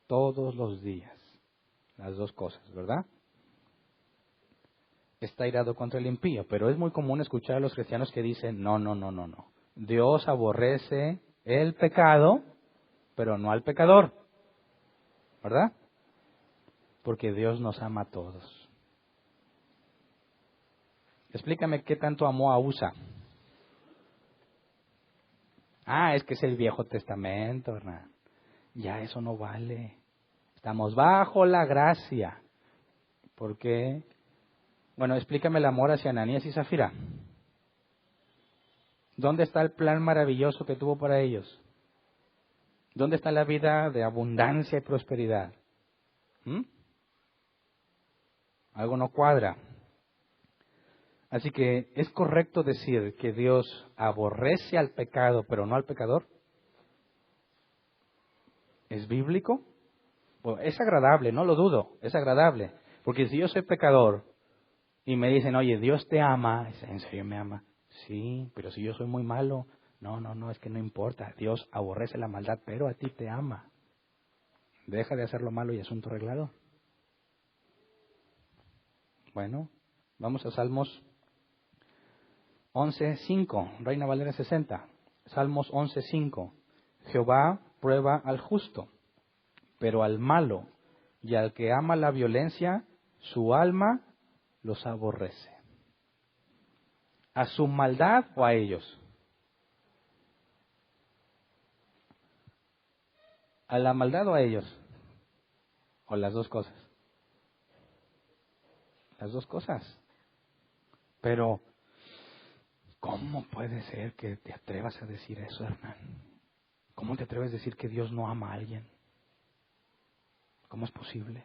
todos los días. Las dos cosas, ¿verdad? Está airado contra el impío. Pero es muy común escuchar a los cristianos que dicen, no. Dios aborrece el pecado, pero no al pecador. ¿Verdad? Porque Dios nos ama a todos. Explícame qué tanto amó a Usa. Es que es el Viejo Testamento, Hernán. Ya eso no vale. Estamos bajo la gracia. ¿Por qué? Bueno, explícame el amor hacia Ananías y Zafira. ¿Dónde está el plan maravilloso que tuvo para ellos? ¿Dónde está la vida de abundancia y prosperidad? Algo no cuadra. Así que, ¿es correcto decir que Dios aborrece al pecado, pero no al pecador? ¿Es bíblico? Bueno, es agradable, no lo dudo, es agradable. Porque si yo soy pecador y me dicen, oye, Dios te ama, ¿en serio me ama? Sí, pero si yo soy muy malo, no, es que no importa. Dios aborrece la maldad, pero a ti te ama. Deja de hacer lo malo y asunto arreglado. Bueno, vamos a Salmos 11:5, Reina Valera 60. Salmos 11:5. Jehová prueba al justo, pero al malo y al que ama la violencia, su alma los aborrece. ¿A su maldad o a ellos? ¿A la maldad o a ellos? ¿O las dos cosas? Las dos cosas. Pero, ¿cómo puede ser que te atrevas a decir eso, Hernán? ¿Cómo te atreves a decir que Dios no ama a alguien? ¿Cómo es posible?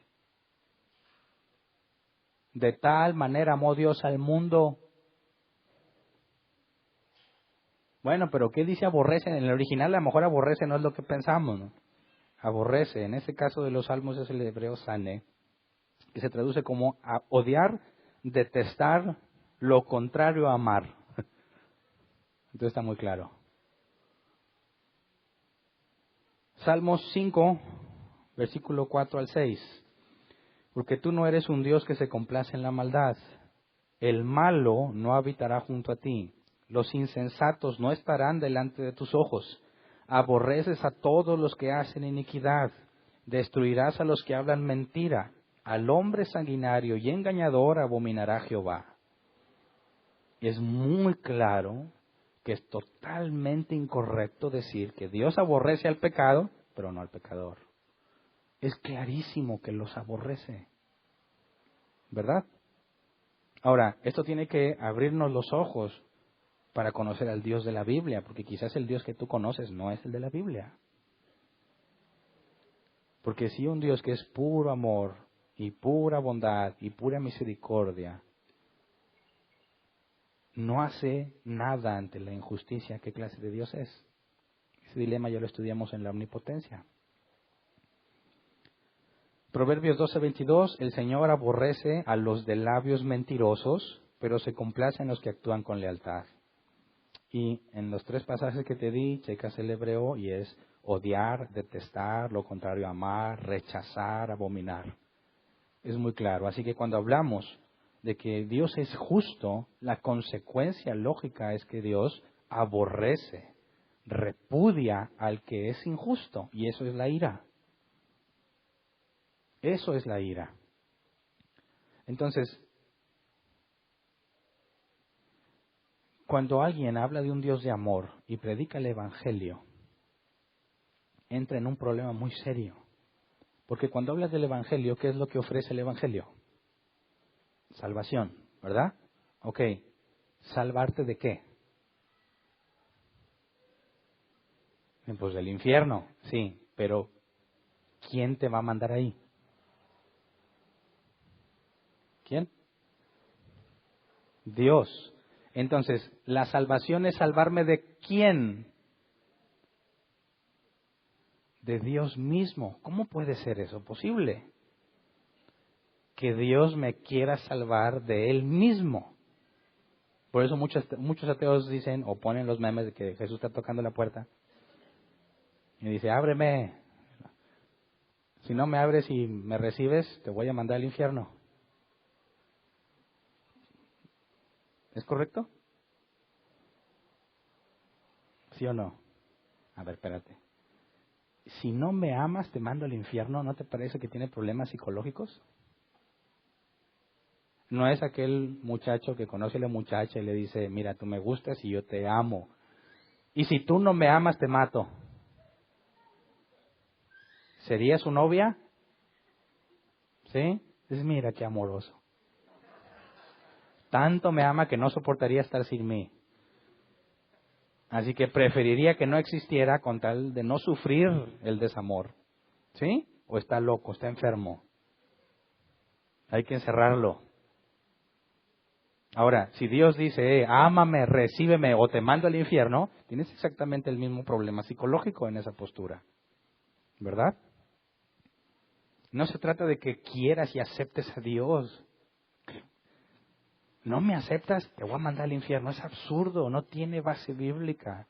De tal manera amó Dios al mundo. Bueno, pero ¿qué dice aborrece? En el original a lo mejor aborrece no es lo que pensamos, ¿no? Aborrece, en este caso de los salmos es el hebreo sane, que se traduce como odiar, detestar, lo contrario a amar. Entonces está muy claro. Salmos 5, versículo 4 al 6. Porque tú no eres un Dios que se complace en la maldad. El malo no habitará junto a ti. Los insensatos no estarán delante de tus ojos. Aborreces a todos los que hacen iniquidad. Destruirás a los que hablan mentira. Al hombre sanguinario y engañador abominará Jehová. Es muy claro que es totalmente incorrecto decir que Dios aborrece al pecado pero no al pecador. Es clarísimo que los aborrece, ¿verdad? Ahora, esto tiene que abrirnos los ojos para conocer al Dios de la Biblia, porque quizás el Dios que tú conoces no es el de la Biblia. Porque si un Dios que es puro amor y pura bondad y pura misericordia no hace nada ante la injusticia, ¿qué clase de Dios es? Ese dilema ya lo estudiamos en la omnipotencia. Proverbios 12:22, el Señor aborrece a los de labios mentirosos, pero se complace en los que actúan con lealtad. Y en los 3 pasajes que te di, checas el hebreo y es odiar, detestar, lo contrario, amar, rechazar, abominar. Es muy claro. Así que cuando hablamos de que Dios es justo, la consecuencia lógica es que Dios aborrece, repudia al que es injusto. Y eso es la ira. Eso es la ira. Entonces, cuando alguien habla de un Dios de amor y predica el Evangelio, entra en un problema muy serio. Porque cuando hablas del Evangelio, ¿qué es lo que ofrece el Evangelio? Salvación, ¿verdad? Ok, ¿salvarte de qué? Pues del infierno, sí, pero ¿quién te va a mandar ahí? ¿Quién? Dios. Entonces, ¿la salvación es salvarme de quién? De Dios mismo. ¿Cómo puede ser eso posible? Que Dios me quiera salvar de Él mismo. Por eso muchos ateos dicen o ponen los memes de que Jesús está tocando la puerta y dice, ábreme. Si no me abres y me recibes, te voy a mandar al infierno. ¿Es correcto? ¿Sí o no? A ver, espérate. Si no me amas, te mando al infierno. ¿No te parece que tiene problemas psicológicos? No es aquel muchacho que conoce a la muchacha y le dice, mira, tú me gustas y yo te amo. Y si tú no me amas, te mato. ¿Sería su novia? ¿Sí? Dices, mira qué amoroso. Tanto me ama que no soportaría estar sin mí. Así que preferiría que no existiera con tal de no sufrir el desamor. ¿Sí? O está loco, está enfermo. Hay que encerrarlo. Ahora, si Dios dice, ámame, recíbeme o te mando al infierno, tienes exactamente el mismo problema psicológico en esa postura. ¿Verdad? No se trata de que quieras y aceptes a Dios. No me aceptas, te voy a mandar al infierno. Es absurdo, no tiene base bíblica.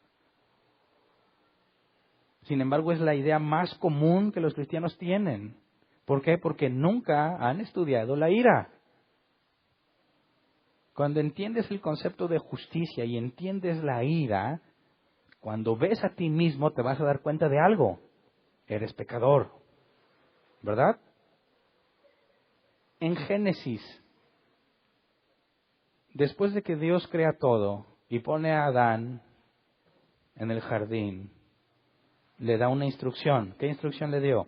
Sin embargo, es la idea más común que los cristianos tienen. ¿Por qué? Porque nunca han estudiado la ira. Cuando entiendes el concepto de justicia y entiendes la ira, cuando ves a ti mismo te vas a dar cuenta de algo. Eres pecador. ¿Verdad? En Génesis, después de que Dios crea todo y pone a Adán en el jardín, le da una instrucción. ¿Qué instrucción le dio?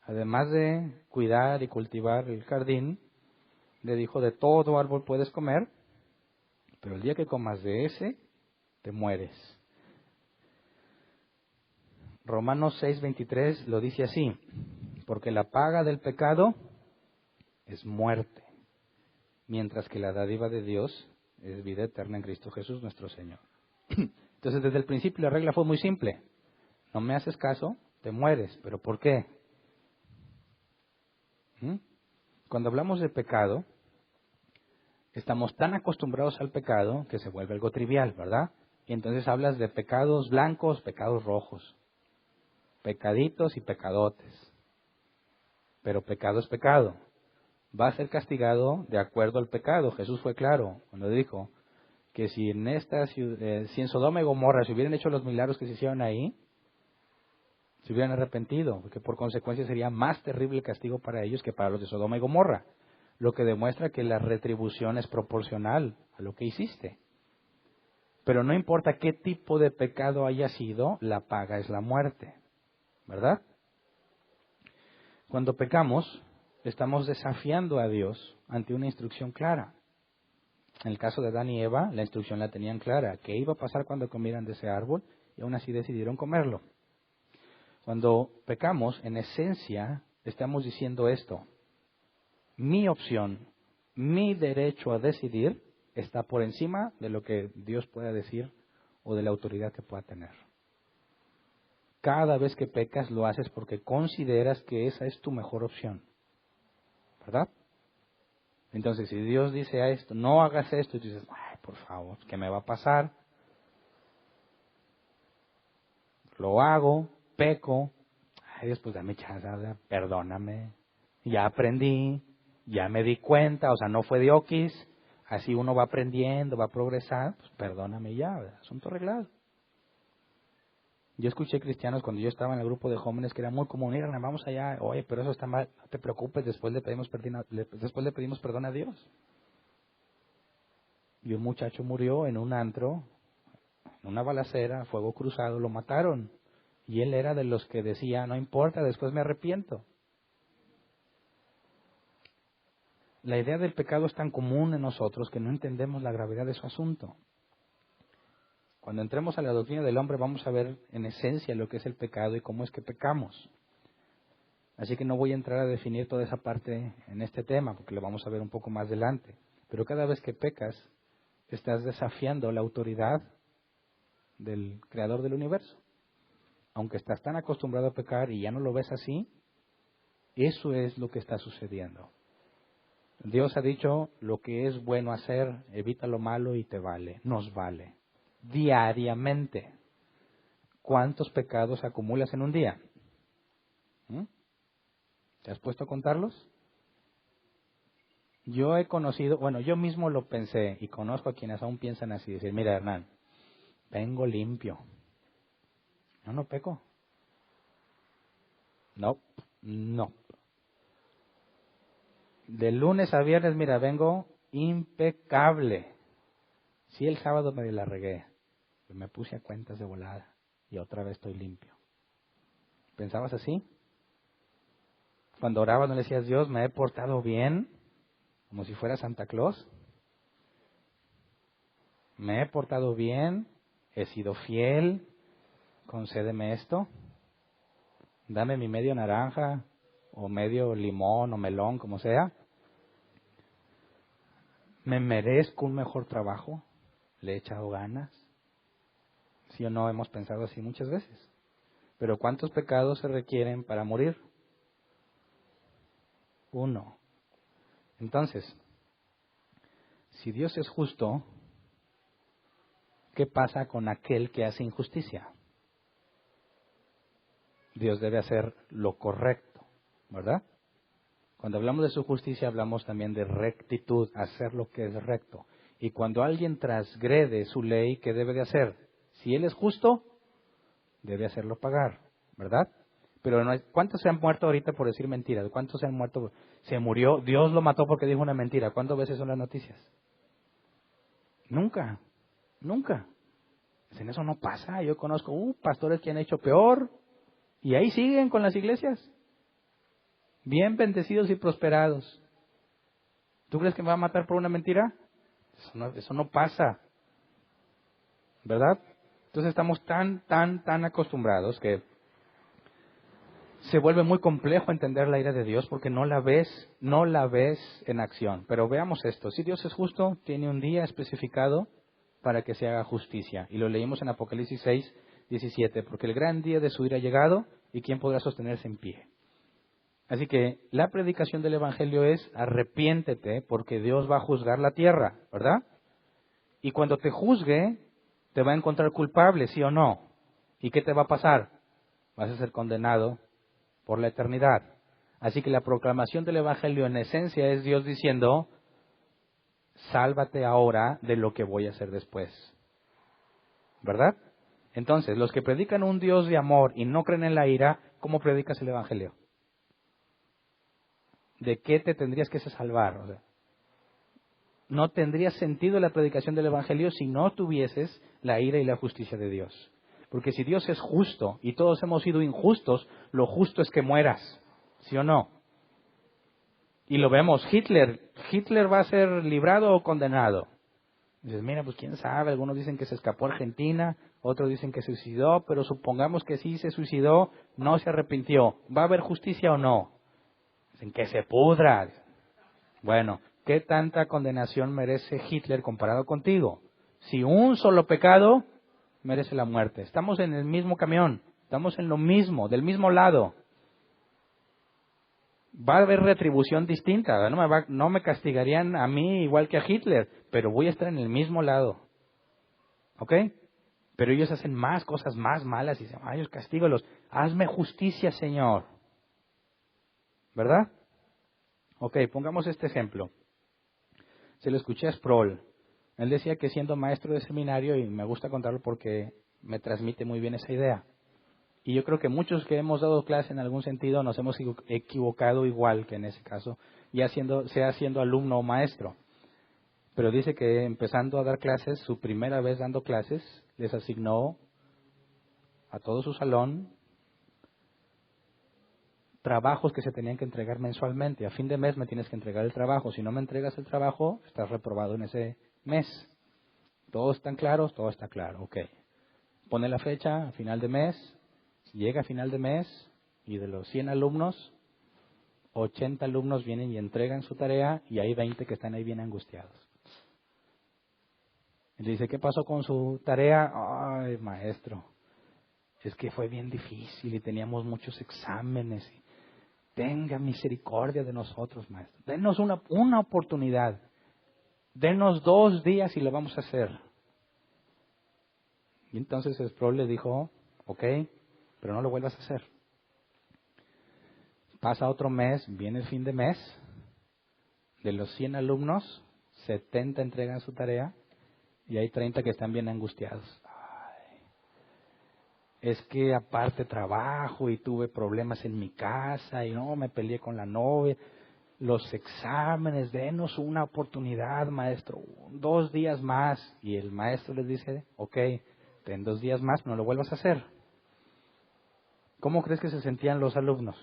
Además de cuidar y cultivar el jardín, le dijo, de todo árbol puedes comer, pero el día que comas de ese, te mueres. Romanos 6:23 lo dice así, porque la paga del pecado es muerte, mientras que la dádiva de Dios es vida eterna en Cristo Jesús nuestro Señor. Entonces, desde el principio la regla fue muy simple. No me haces caso, te mueres. ¿Pero por qué? Cuando hablamos de pecado, estamos tan acostumbrados al pecado que se vuelve algo trivial, ¿verdad? Y entonces hablas de pecados blancos, pecados rojos, pecaditos y pecadotes. Pero pecado es pecado. Va a ser castigado de acuerdo al pecado. Jesús fue claro cuando dijo que si si en Sodoma y Gomorra se hubieran hecho los milagros que se hicieron ahí, se hubieran arrepentido, porque por consecuencia sería más terrible el castigo para ellos que para los de Sodoma y Gomorra, lo que demuestra que la retribución es proporcional a lo que hiciste. Pero no importa qué tipo de pecado haya sido, la paga es la muerte. ¿verdad? Cuando pecamos, estamos desafiando a Dios ante una instrucción clara. En el caso de Adán y Eva, la instrucción la tenían clara. ¿Qué iba a pasar cuando comieran de ese árbol? Y aún así decidieron comerlo. Cuando pecamos, en esencia, estamos diciendo esto. Mi opción, mi derecho a decidir está por encima de lo que Dios pueda decir o de la autoridad que pueda tener. Cada vez que pecas lo haces porque consideras que esa es tu mejor opción. ¿Verdad? Entonces, si Dios dice a esto, no hagas esto, y tú dices, ay, por favor, ¿qué me va a pasar? Lo hago, peco, ay, Dios, pues dame chance, perdóname. Ya aprendí, ya me di cuenta, o sea, no fue de oquis, así uno va aprendiendo, va progresando, pues perdóname ya, ¿verdad? Asunto arreglado. Yo escuché cristianos cuando yo estaba en el grupo de jóvenes que era muy común, mira, vamos allá, oye, pero eso está mal, no te preocupes, después le pedimos perdón a Dios. Y un muchacho murió en un antro, en una balacera, fuego cruzado, lo mataron. Y él era de los que decía, no importa, después me arrepiento. La idea del pecado es tan común en nosotros que no entendemos la gravedad de su asunto. Cuando entremos a la doctrina del hombre vamos a ver en esencia lo que es el pecado y cómo es que pecamos. Así que no voy a entrar a definir toda esa parte en este tema, porque lo vamos a ver un poco más adelante. Pero cada vez que pecas, estás desafiando la autoridad del Creador del universo. Aunque estás tan acostumbrado a pecar y ya no lo ves así, eso es lo que está sucediendo. Dios ha dicho, lo que es bueno hacer, evita lo malo y te vale, nos vale. Diariamente. ¿Cuántos pecados acumulas en un día? ¿Te has puesto a contarlos? Yo he conocido, bueno, yo mismo lo pensé y conozco a quienes aún piensan así, decir, mira Hernán, vengo limpio. No peco. No. De lunes a viernes, mira, vengo impecable. Sí, el sábado me la regué, pero me puse a cuentas de volada y otra vez estoy limpio. ¿Pensabas así? Cuando orabas no le decías, Dios, me he portado bien, como si fuera Santa Claus. Me he portado bien, he sido fiel, concédeme esto. Dame mi medio naranja, o medio limón, o melón, como sea. ¿Me merezco un mejor trabajo? ¿Le he echado ganas? ¿Sí o no hemos pensado así muchas veces? Pero ¿cuántos pecados se requieren para morir? 1. Entonces, si Dios es justo, ¿qué pasa con aquel que hace injusticia? Dios debe hacer lo correcto, ¿verdad? Cuando hablamos de su justicia hablamos también de rectitud, hacer lo que es recto. Y cuando alguien transgrede su ley, ¿qué debe de hacer? Si él es justo, debe hacerlo pagar, ¿verdad? Pero no hay, ¿cuántos se han muerto ahorita por decir mentiras? ¿Cuántos se han muerto? Se murió, Dios lo mató porque dijo una mentira. ¿Cuántas veces son las noticias? Nunca. En eso no pasa. Yo conozco pastores que han hecho peor y ahí siguen con las iglesias. Bien bendecidos y prosperados. ¿Tú crees que me va a matar por una mentira? Eso no pasa. ¿Verdad? Entonces estamos tan acostumbrados que se vuelve muy complejo entender la ira de Dios porque no la ves en acción. Pero veamos esto. Si Dios es justo, tiene un día especificado para que se haga justicia. Y lo leímos en Apocalipsis 6, 17. Porque el gran día de su ira ha llegado y ¿quién podrá sostenerse en pie? Así que la predicación del Evangelio es arrepiéntete porque Dios va a juzgar la tierra, ¿verdad? Y cuando te juzgue, te va a encontrar culpable, ¿sí o no? ¿Y qué te va a pasar? Vas a ser condenado por la eternidad. Así que la proclamación del Evangelio en esencia es Dios diciendo, sálvate ahora de lo que voy a hacer después. ¿Verdad? Entonces, los que predican un Dios de amor y no creen en la ira, ¿cómo predicas el Evangelio? ¿De qué te tendrías que salvar? O sea, no tendría sentido la predicación del Evangelio si no tuvieses la ira y la justicia de Dios. Porque si Dios es justo y todos hemos sido injustos, lo justo es que mueras, ¿sí o no? Y lo vemos, Hitler va a ser librado o condenado. Dices, mira, pues quién sabe, algunos dicen que se escapó a Argentina, otros dicen que se suicidó, pero supongamos que sí se suicidó, no se arrepintió. ¿Va a haber justicia o no? Dicen que se pudra. Bueno, ¿qué tanta condenación merece Hitler comparado contigo? Si un solo pecado merece la muerte. Estamos en el mismo camión, estamos en lo mismo, del mismo lado. Va a haber retribución distinta, no me castigarían a mí igual que a Hitler, pero voy a estar en el mismo lado. ¿Ok? Pero ellos hacen más cosas más malas y dicen, ay, castígalos, hazme justicia, Señor. ¿Verdad? Ok, pongamos este ejemplo. Se lo escuché a Sproul. Él decía que siendo maestro de seminario, y me gusta contarlo porque me transmite muy bien esa idea. Y yo creo que muchos que hemos dado clase en algún sentido nos hemos equivocado igual que en ese caso, sea siendo alumno o maestro. Pero dice que empezando a dar clases, su primera vez dando clases, les asignó a todo su salón trabajos que se tenían que entregar mensualmente. A fin de mes me tienes que entregar el trabajo. Si no me entregas el trabajo, estás reprobado en ese mes. ¿Todos están claros? Todo está claro. Ok. Pone la fecha, a final de mes. Llega a final de mes y de los 100 alumnos, 80 alumnos vienen y entregan su tarea y hay 20 que están ahí bien angustiados. Y le dice, ¿qué pasó con su tarea? Ay, maestro, es que fue bien difícil y teníamos muchos exámenes. Tenga misericordia de nosotros, maestro. Denos una oportunidad. Denos 2 días y lo vamos a hacer. Y entonces Sproul le dijo, ok, pero no lo vuelvas a hacer. Pasa otro mes, viene el fin de mes. De los 100 alumnos, 70 entregan su tarea y hay 30 que están bien angustiados. Ay, es que aparte trabajo y tuve problemas en mi casa y no, me peleé con la novia. Los exámenes, denos una oportunidad, maestro, 2 días más. Y el maestro les dice, ok, ten 2 días más, no lo vuelvas a hacer. ¿Cómo crees que se sentían los alumnos?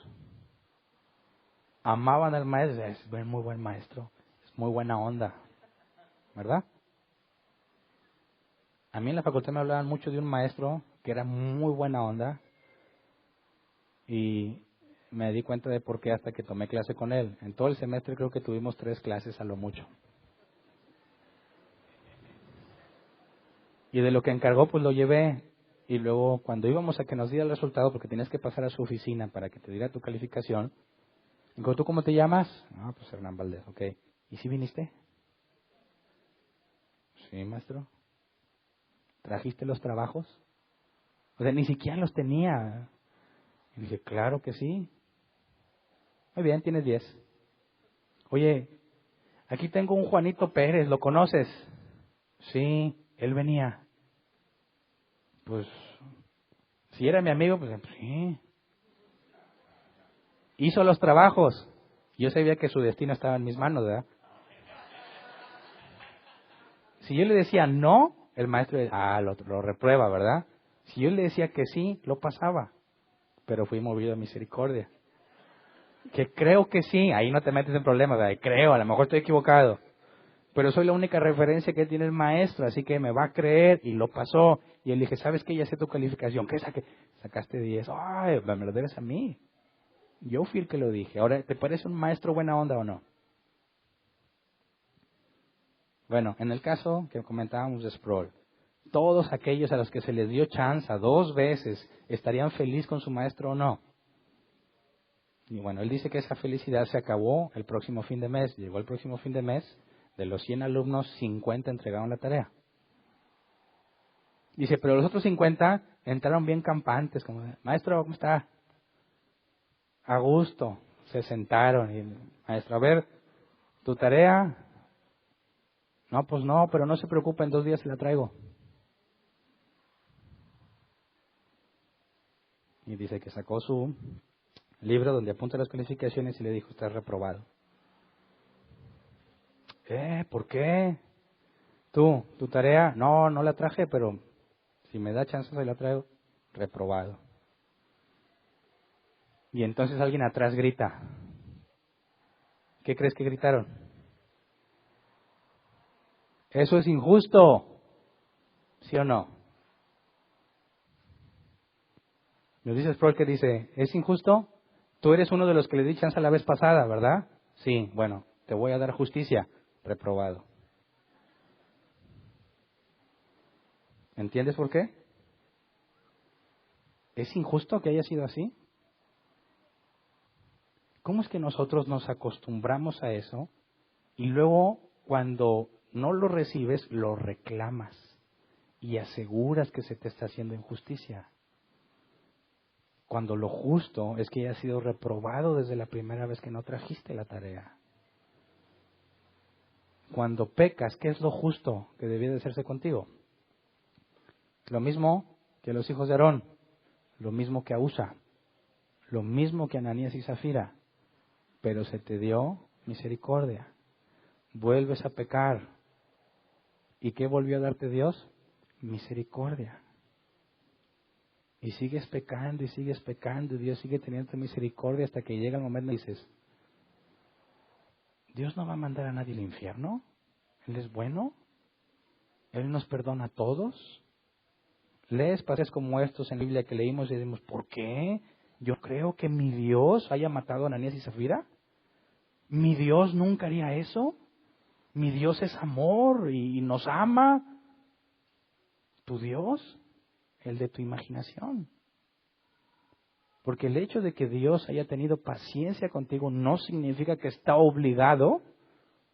Amaban al maestro, es muy buen maestro, es muy buena onda, ¿verdad? A mí en la facultad me hablaban mucho de un maestro que era muy buena onda y me di cuenta de por qué hasta que tomé clase con él. En todo el semestre creo que tuvimos 3 clases a lo mucho. Y de lo que encargó, pues lo llevé. Y luego, cuando íbamos a que nos diera el resultado, porque tenías que pasar a su oficina para que te diera tu calificación, digo, ¿tú cómo te llamas? Ah, pues Hernán Valdés, ok. ¿Y si viniste? Sí, maestro. ¿Trajiste los trabajos? O sea, ni siquiera los tenía. Y dije, claro que sí. Muy bien, tienes 10. Oye, aquí tengo un Juanito Pérez, ¿lo conoces? Sí, él venía. Pues, si era mi amigo, pues sí. Hizo los trabajos. Yo sabía que su destino estaba en mis manos, ¿verdad? Si yo le decía no, el maestro lo reprueba, ¿verdad? Si yo le decía que sí, lo pasaba. Pero fui movido a misericordia. Que creo que sí, ahí no te metes en problemas, ¿verdad? Creo, a lo mejor estoy equivocado. Pero soy la única referencia que tiene el maestro, así que me va a creer, y lo pasó. Y él dije, ¿sabes qué? Ya sé tu calificación. ¿Qué saqué? Sacaste 10. Ay, me lo debes a mí. Yo fui el que lo dije. Ahora, ¿te parece un maestro buena onda o no? Bueno, en el caso que comentábamos de Sproul, todos aquellos a los que se les dio chance 2 veces, ¿estarían felices con su maestro o no? Y bueno, él dice que esa felicidad se acabó el próximo fin de mes. Llegó el próximo fin de mes, de los 100 alumnos, 50 entregaron la tarea. Dice, pero los otros 50 entraron bien campantes, como, maestro, ¿cómo está? A gusto. Se sentaron y, maestro, a ver, ¿tu tarea? No, pues no, pero no se preocupe, en 2 días se la traigo. Y dice que sacó su libro donde apunta las calificaciones y le dijo, estás reprobado. ¿Por qué? ¿Tu tarea? No, no la traje, pero si me da chance se la traigo. reprobado. Y entonces alguien atrás grita. ¿Qué crees que gritaron? Eso es injusto. ¿Sí o no? Nos dice Sproul que dice, ¿es injusto? Tú eres uno de los que le di chance la vez pasada, ¿verdad? Sí, bueno, te voy a dar justicia. Reprobado. ¿Entiendes por qué? ¿Es injusto que haya sido así? ¿Cómo es que nosotros nos acostumbramos a eso y luego cuando no lo recibes lo reclamas y aseguras que se te está haciendo injusticia? Cuando lo justo es que haya sido reprobado desde la primera vez que no trajiste la tarea. Cuando pecas, ¿qué es lo justo que debía de hacerse contigo? Lo mismo que los hijos de Aarón, lo mismo que a Usa, lo mismo que a Ananías y Zafira, pero se te dio misericordia. Vuelves a pecar. ¿Y qué volvió a darte Dios? Misericordia. Y sigues pecando y sigues pecando y Dios sigue teniendo misericordia hasta que llega el momento y dices, Dios no va a mandar a nadie al infierno. Él es bueno. Él nos perdona a todos. Lees pasajes como estos en la Biblia que leímos y decimos, ¿por qué? Yo creo que mi Dios haya matado a Ananías y Zafira. Mi Dios nunca haría eso. Mi Dios es amor y nos ama. Tu Dios, el de tu imaginación. Porque el hecho de que Dios haya tenido paciencia contigo no significa que está obligado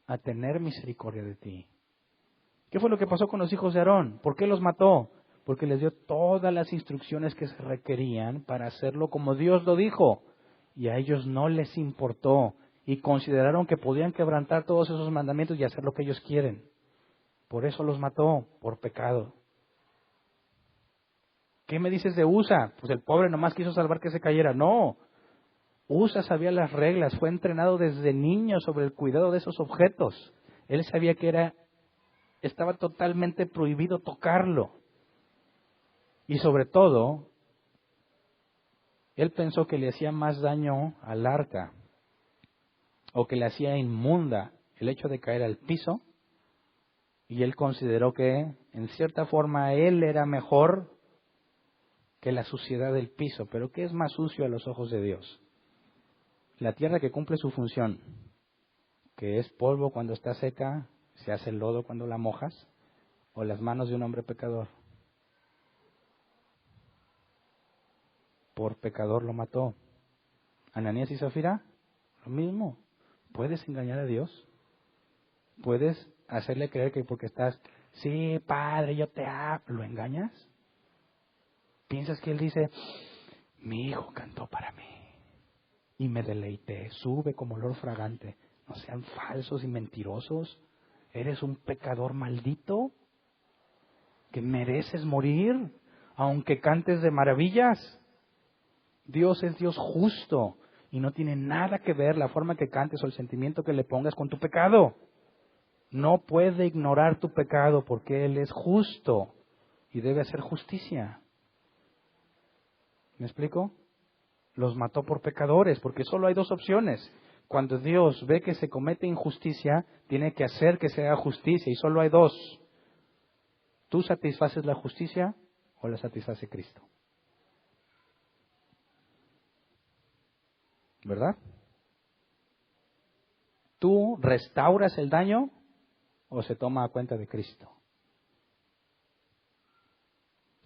a tener misericordia de ti. ¿Qué fue lo que pasó con los hijos de Aarón? ¿Por qué los mató? Porque les dio todas las instrucciones que se requerían para hacerlo como Dios lo dijo. Y a ellos no les importó. Y consideraron que podían quebrantar todos esos mandamientos y hacer lo que ellos quieren. Por eso los mató, por pecado. ¿Qué me dices de Usa? Pues el pobre nomás quiso salvar que se cayera. No. Usa sabía las reglas, fue entrenado desde niño sobre el cuidado de esos objetos. Él sabía que estaba totalmente prohibido tocarlo. Y sobre todo, él pensó que le hacía más daño al arca o que le hacía inmunda el hecho de caer al piso, y él consideró que en cierta forma él era mejor que la suciedad del piso. Pero ¿qué es más sucio a los ojos de Dios? La tierra que cumple su función, que es polvo cuando está seca, se hace lodo cuando la mojas, o las manos de un hombre pecador. Por pecador lo mató. Ananías y Zafira, lo mismo. ¿Puedes engañar a Dios? ¿Puedes hacerle creer que porque estás, sí, Padre, yo te amo, lo engañas? ¿Piensas que Él dice, mi hijo cantó para mí y me deleité, sube como olor fragante? No sean falsos y mentirosos. Eres un pecador maldito que mereces morir, aunque cantes de maravillas. Dios es Dios justo y no tiene nada que ver la forma que cantes o el sentimiento que le pongas con tu pecado. No puede ignorar tu pecado porque Él es justo y debe hacer justicia. ¿Me explico? Los mató por pecadores porque solo hay dos opciones. Cuando Dios ve que se comete injusticia, tiene que hacer que se haga justicia y solo hay dos. ¿Tú satisfaces la justicia o la satisface Cristo? ¿Verdad? ¿Tú restauras el daño o se toma a cuenta de Cristo?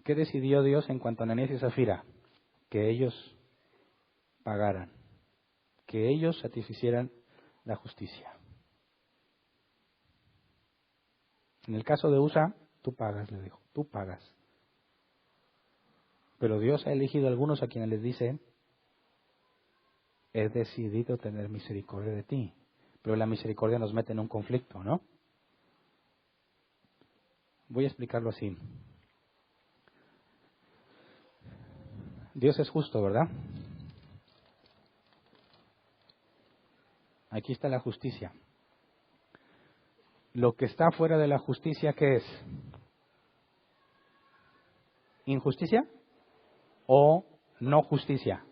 ¿Qué decidió Dios en cuanto a Ananías y Zafira? Que ellos pagaran, que ellos satisficieran la justicia. En el caso de Usa, tú pagas, le dijo, tú pagas. Pero Dios ha elegido a algunos a quienes les dice, he decidido tener misericordia de ti. Pero la misericordia nos mete en un conflicto, ¿no? Voy a explicarlo así. Dios es justo, ¿verdad? Aquí está la justicia. Lo que está fuera de la justicia, ¿qué es? ¿Injusticia? o no justicia?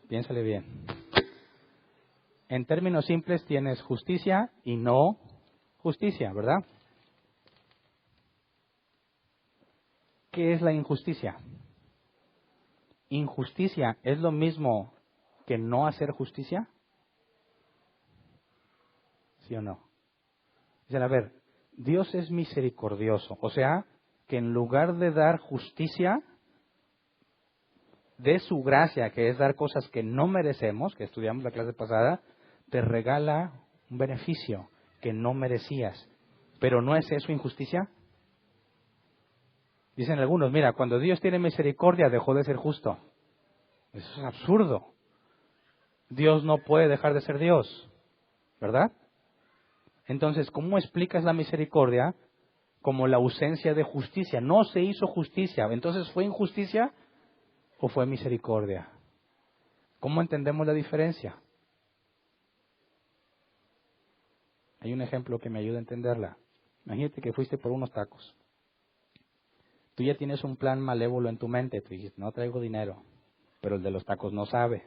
Piénsale bien. En términos simples tienes justicia y no justicia, ¿verdad? ¿Qué es la injusticia? ¿Injusticia es lo mismo que no hacer justicia? ¿Sí o no? Dicen, a ver, Dios es misericordioso, o sea, que en lugar de dar justicia, de su gracia, que es dar cosas que no merecemos, que estudiamos la clase pasada, te regala un beneficio que no merecías. ¿Pero no es eso injusticia? Dicen algunos, mira, cuando Dios tiene misericordia dejó de ser justo. Eso es absurdo. Dios no puede dejar de ser Dios, ¿verdad? Entonces, ¿cómo explicas la misericordia como la ausencia de justicia? No se hizo justicia. Entonces, ¿fue injusticia o fue misericordia? ¿Cómo entendemos la diferencia? Hay un ejemplo que me ayuda a entenderla. Imagínate que fuiste por unos tacos. Tú ya tienes un plan malévolo en tu mente. Tú dices, no traigo dinero, pero el de los tacos no sabe.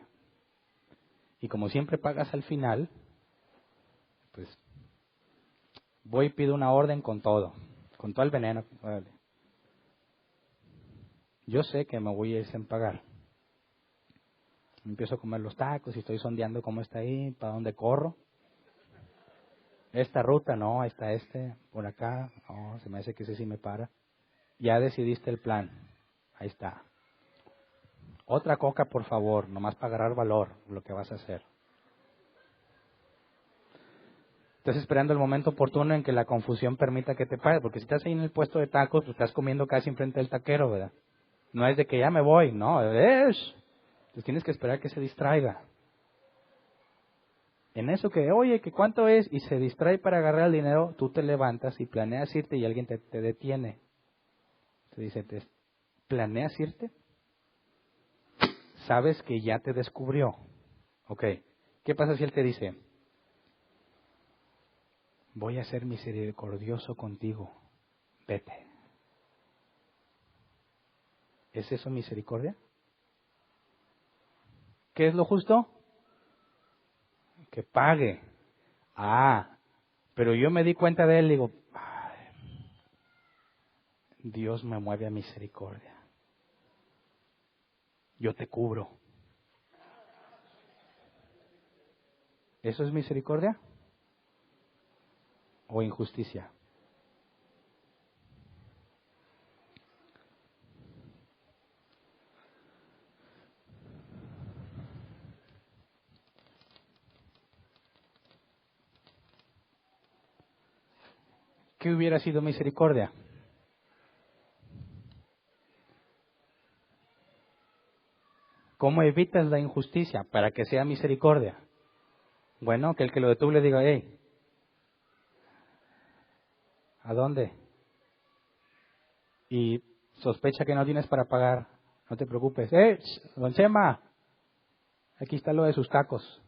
Y como siempre pagas al final, pues voy y pido una orden con todo el veneno. Vale. Yo sé que me voy a ir sin pagar. Empiezo a comer los tacos y estoy sondeando cómo está ahí, para dónde corro. Esta ruta, no, ahí está por acá, no, se me hace que ese sí me para. Ya decidiste el plan, ahí está. Otra coca, por favor, nomás para agarrar valor, lo que vas a hacer. Estás esperando el momento oportuno en que la confusión permita que te pares, porque si estás ahí en el puesto de tacos, pues estás comiendo casi enfrente del taquero, ¿verdad? No es de que ya me voy, no, Entonces tienes que esperar que se distraiga. En eso que, oye, que cuánto es, y se distrae para agarrar el dinero, tú te levantas y planeas irte y alguien te detiene. Te dice, ¿planeas irte? Sabes que ya te descubrió. Ok, ¿qué pasa si él te dice, voy a ser misericordioso contigo, vete? ¿Es eso misericordia? ¿Qué es lo justo? Que pague. Pero yo me di cuenta de él y digo, Dios me mueve a misericordia. Yo te cubro. ¿Eso es misericordia? ¿O injusticia? ¿Qué hubiera sido misericordia? ¿Cómo evitas la injusticia para que sea misericordia? Bueno, que el que lo detuvo le diga, hey, ¿a dónde? Y sospecha que no tienes para pagar, no te preocupes. Don Chema, aquí está lo de sus tacos.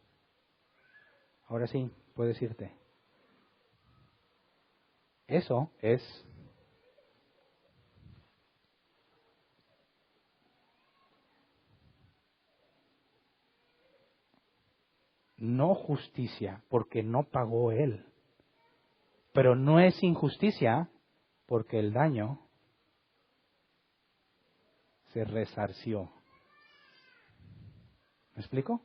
Ahora sí, puedes irte. Eso es no justicia, porque no pagó él. Pero no es injusticia, porque el daño se resarció. ¿Me explico?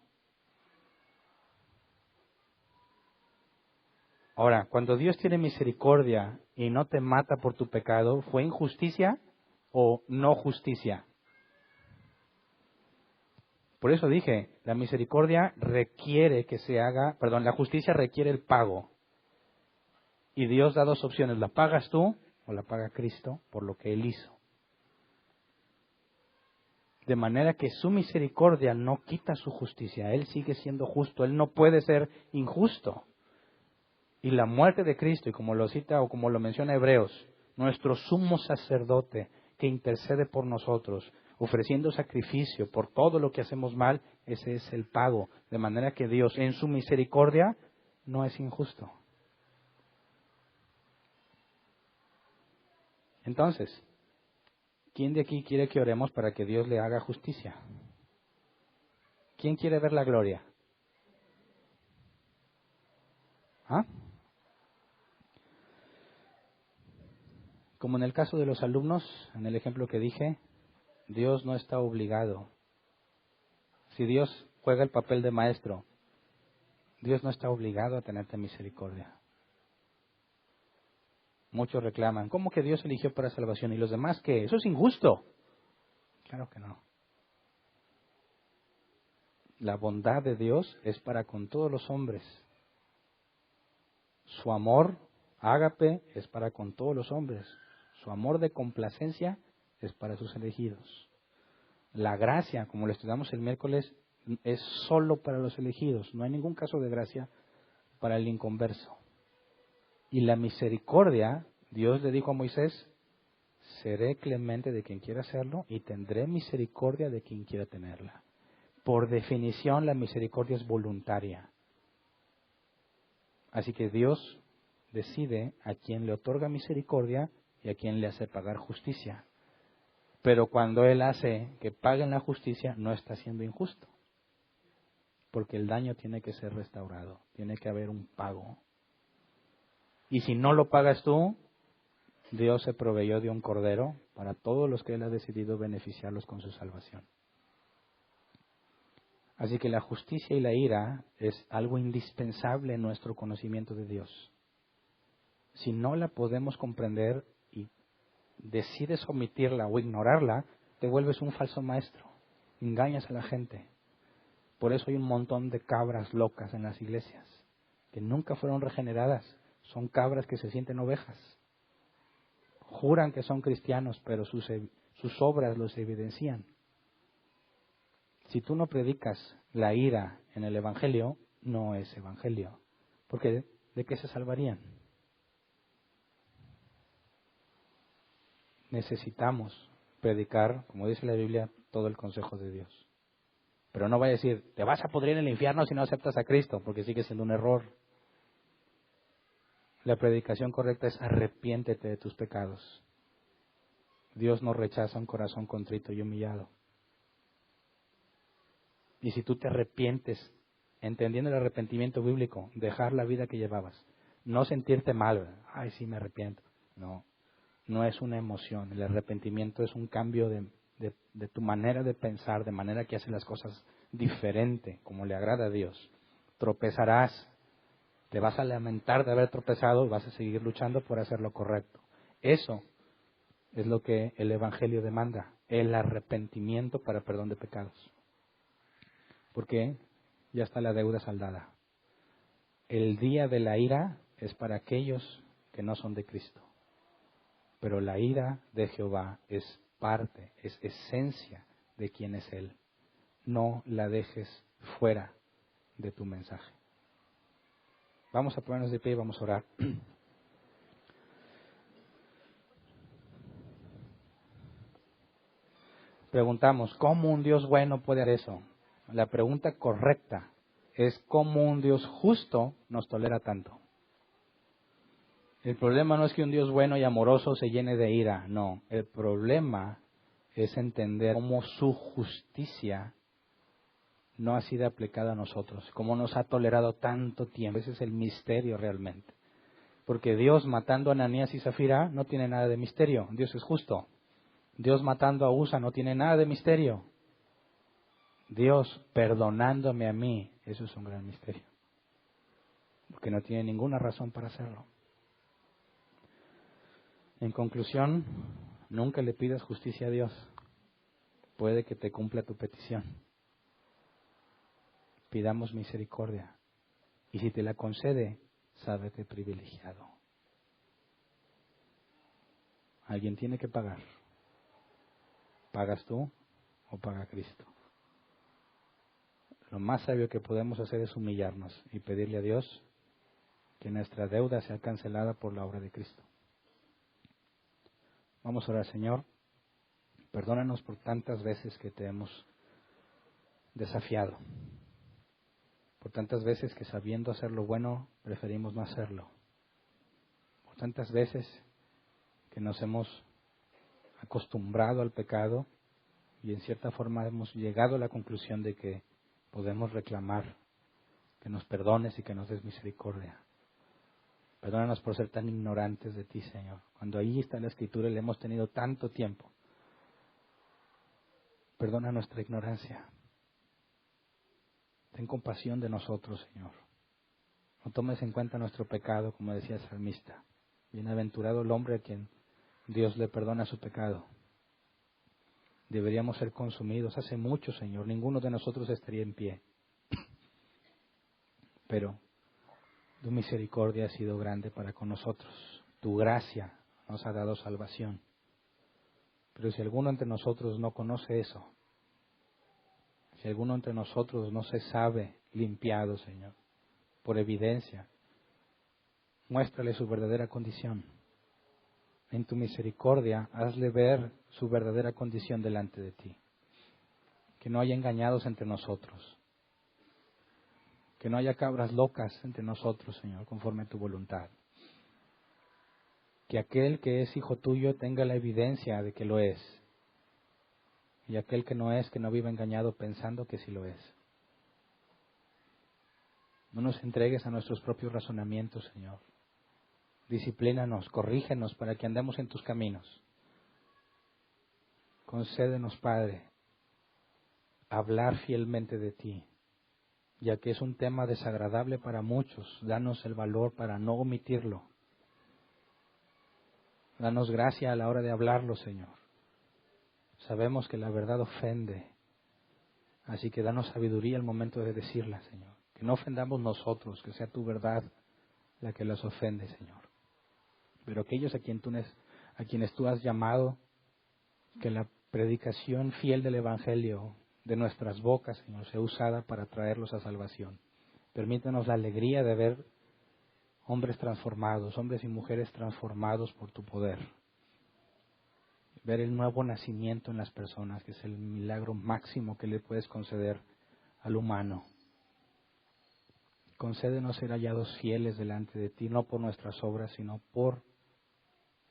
Ahora, cuando Dios tiene misericordia y no te mata por tu pecado, ¿fue injusticia o no justicia? Por eso dije, la misericordia requiere que se haga, la justicia requiere el pago. Y Dios da dos opciones, la pagas tú o la paga Cristo por lo que Él hizo. De manera que su misericordia no quita su justicia, Él sigue siendo justo, Él no puede ser injusto. Y la muerte de Cristo, y como lo cita o como lo menciona Hebreos, nuestro sumo sacerdote que intercede por nosotros, ofreciendo sacrificio por todo lo que hacemos mal, ese es el pago. De manera que Dios en su misericordia no es injusto. Entonces, ¿Quién de aquí quiere que oremos para que Dios le haga justicia? ¿Quién quiere ver la gloria? ¿Ah? Como en el caso de los alumnos, en el ejemplo que dije, Dios no está obligado. Si Dios juega el papel de maestro, Dios no está obligado a tenerte misericordia. Muchos reclaman, ¿cómo que Dios eligió para salvación? ¿Y los demás qué? Eso es injusto. Claro que no. La bondad de Dios es para con todos los hombres. Su amor, ágape, es para con todos los hombres. Su amor de complacencia es para sus elegidos. La gracia, como lo estudiamos el miércoles, es solo para los elegidos. No hay ningún caso de gracia para el inconverso. Y la misericordia, Dios le dijo a Moisés, seré clemente de quien quiera hacerlo y tendré misericordia de quien quiera tenerla. Por definición, la misericordia es voluntaria. Así que Dios decide a quién le otorga misericordia y a quién le hace pagar justicia. Pero cuando Él hace que paguen la justicia, no está siendo injusto. Porque el daño tiene que ser restaurado, tiene que haber un pago. Y si no lo pagas tú, Dios se proveyó de un cordero para todos los que Él ha decidido beneficiarlos con su salvación. Así que la justicia y la ira es algo indispensable en nuestro conocimiento de Dios. Si no la podemos comprender y decides omitirla o ignorarla, te vuelves un falso maestro, engañas a la gente. Por eso hay un montón de cabras locas en las iglesias, que nunca fueron regeneradas. Son cabras que se sienten ovejas. Juran que son cristianos, pero sus obras los evidencian. Si tú no predicas la ira en el Evangelio, no es Evangelio. Porque ¿de qué se salvarían? Necesitamos predicar, como dice la Biblia, todo el consejo de Dios. Pero no vaya a decir, te vas a pudrir en el infierno si no aceptas a Cristo, porque sigue siendo un error. La predicación correcta es arrepiéntete de tus pecados. Dios no rechaza un corazón contrito y humillado. Y si tú te arrepientes, entendiendo el arrepentimiento bíblico, dejar la vida que llevabas, no sentirte mal, ay, sí me arrepiento. No, no es una emoción. El arrepentimiento es un cambio de tu manera de pensar, de manera que haces las cosas diferente, como le agrada a Dios. Tropezarás, te vas a lamentar de haber tropezado y vas a seguir luchando por hacer lo correcto. Eso es lo que el Evangelio demanda, el arrepentimiento para perdón de pecados. Porque ya está la deuda saldada. El día de la ira es para aquellos que no son de Cristo. Pero la ira de Jehová es parte, es esencia de quién es Él. No la dejes fuera de tu mensaje. Vamos a ponernos de pie y vamos a orar. Preguntamos, ¿cómo un Dios bueno puede hacer eso? La pregunta correcta es cómo un Dios justo nos tolera tanto. El problema no es que un Dios bueno y amoroso se llene de ira, no. El problema es entender cómo su justicia no ha sido aplicada a nosotros, cómo nos ha tolerado tanto tiempo. Ese es el misterio realmente. Porque Dios matando a Ananías y Zafira no tiene nada de misterio. Dios es justo. Dios matando a Usa no tiene nada de misterio. Dios perdonándome a mí, eso es un gran misterio. Porque no tiene ninguna razón para hacerlo. En conclusión, nunca le pidas justicia a Dios. Puede que te cumpla tu petición. Pidamos misericordia. Y si te la concede, sábete privilegiado. Alguien tiene que pagar. ¿Pagas tú o paga Cristo? Lo más sabio que podemos hacer es humillarnos y pedirle a Dios que nuestra deuda sea cancelada por la obra de Cristo. Vamos a orar, Señor. Perdónanos por tantas veces que te hemos desafiado. Por tantas veces que sabiendo hacer lo bueno, preferimos no hacerlo. Por tantas veces que nos hemos acostumbrado al pecado y en cierta forma hemos llegado a la conclusión de que podemos reclamar que nos perdones y que nos des misericordia. Perdónanos por ser tan ignorantes de ti, Señor. Cuando ahí está la Escritura y le hemos tenido tanto tiempo. Perdona nuestra ignorancia. Ten compasión de nosotros, Señor. No tomes en cuenta nuestro pecado, como decía el salmista. Bienaventurado el hombre a quien Dios le perdona su pecado. Deberíamos ser consumidos. Hace mucho, Señor, ninguno de nosotros estaría en pie. Pero tu misericordia ha sido grande para con nosotros. Tu gracia nos ha dado salvación. Pero si alguno entre nosotros no conoce eso, si alguno entre nosotros no se sabe limpiado, Señor, por evidencia, muéstrale su verdadera condición. En tu misericordia, hazle ver su verdadera condición delante de ti. Que no haya engañados entre nosotros. Que no haya cabras locas entre nosotros, Señor, conforme a tu voluntad. Que aquel que es hijo tuyo tenga la evidencia de que lo es. Y aquel que no es, que no viva engañado pensando que sí lo es. No nos entregues a nuestros propios razonamientos, Señor. Disciplínanos, corrígenos para que andemos en tus caminos. Concédenos, Padre, hablar fielmente de ti, ya que es un tema desagradable para muchos. Danos el valor para no omitirlo. Danos gracia a la hora de hablarlo, Señor. Sabemos que la verdad ofende, así que danos sabiduría al momento de decirla, Señor. Que no ofendamos nosotros, que sea tu verdad la que los ofende, Señor. Pero aquellos a quienes tú has llamado, que la predicación fiel del Evangelio de nuestras bocas, Señor, sea usada para traerlos a salvación. Permítanos la alegría de ver hombres transformados, hombres y mujeres transformados por tu poder. Ver el nuevo nacimiento en las personas, que es el milagro máximo que le puedes conceder al humano. Concédenos ser hallados fieles delante de ti, no por nuestras obras, sino por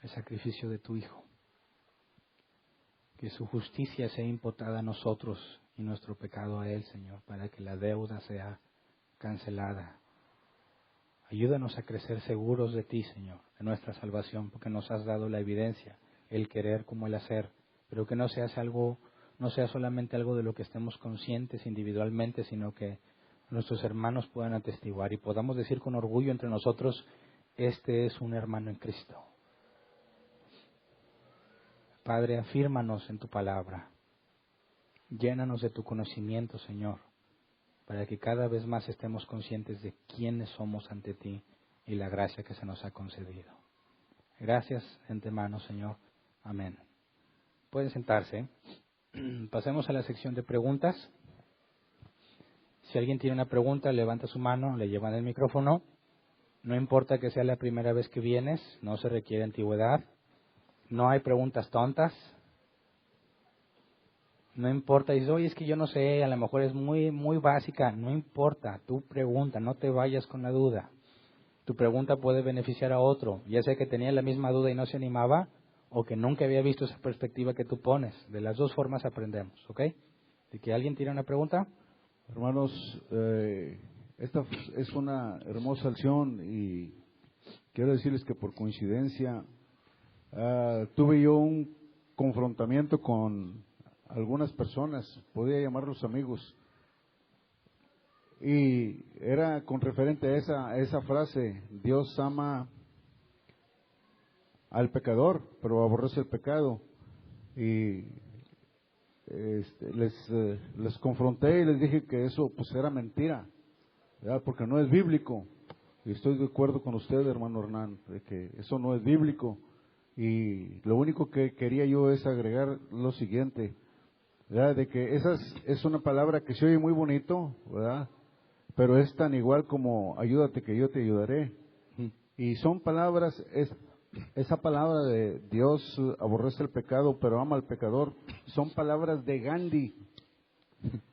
el sacrificio de tu Hijo. Que su justicia sea imputada a nosotros y nuestro pecado a Él, Señor, para que la deuda sea cancelada. Ayúdanos a crecer seguros de ti, Señor, de nuestra salvación, porque nos has dado la evidencia, el querer como el hacer, pero que no sea solamente algo de lo que estemos conscientes individualmente, sino que nuestros hermanos puedan atestiguar y podamos decir con orgullo entre nosotros, este es un hermano en Cristo. Padre, afírmanos en tu palabra. Llénanos de tu conocimiento, Señor, para que cada vez más estemos conscientes de quiénes somos ante ti y la gracia que se nos ha concedido. Gracias de antemano, Señor. Amén. Pueden sentarse. Pasemos a la sección de preguntas. Si alguien tiene una pregunta, levanta su mano, le llevan el micrófono. No importa que sea la primera vez que vienes, no se requiere antigüedad. No hay preguntas tontas. No importa, dices, oye, es que yo no sé, a lo mejor es muy básica. No importa, tú pregunta, no te vayas con la duda. Tu pregunta puede beneficiar a otro, ya sea que tenía la misma duda y no se animaba, o que nunca había visto esa perspectiva que tú pones. De las dos formas aprendemos, ¿ok? ¿De que alguien tiene una pregunta? Hermanos, esta es una hermosa acción y quiero decirles que por coincidencia tuve yo un confrontamiento con algunas personas, podía llamarlos amigos, y era con referente a esa frase: Dios ama al pecador, pero aborrece el pecado. Y les confronté y les dije que eso pues era mentira, ¿verdad? Porque no es bíblico. Y estoy de acuerdo con usted, hermano Hernán, de que eso no es bíblico. Y lo único que quería yo es agregar lo siguiente, ¿verdad? De que esa es una palabra que se oye muy bonito, ¿verdad? Pero es tan igual como ayúdate que yo te ayudaré. Y son palabras, esa palabra de Dios aborrece el pecado, pero ama al pecador, son palabras de Gandhi,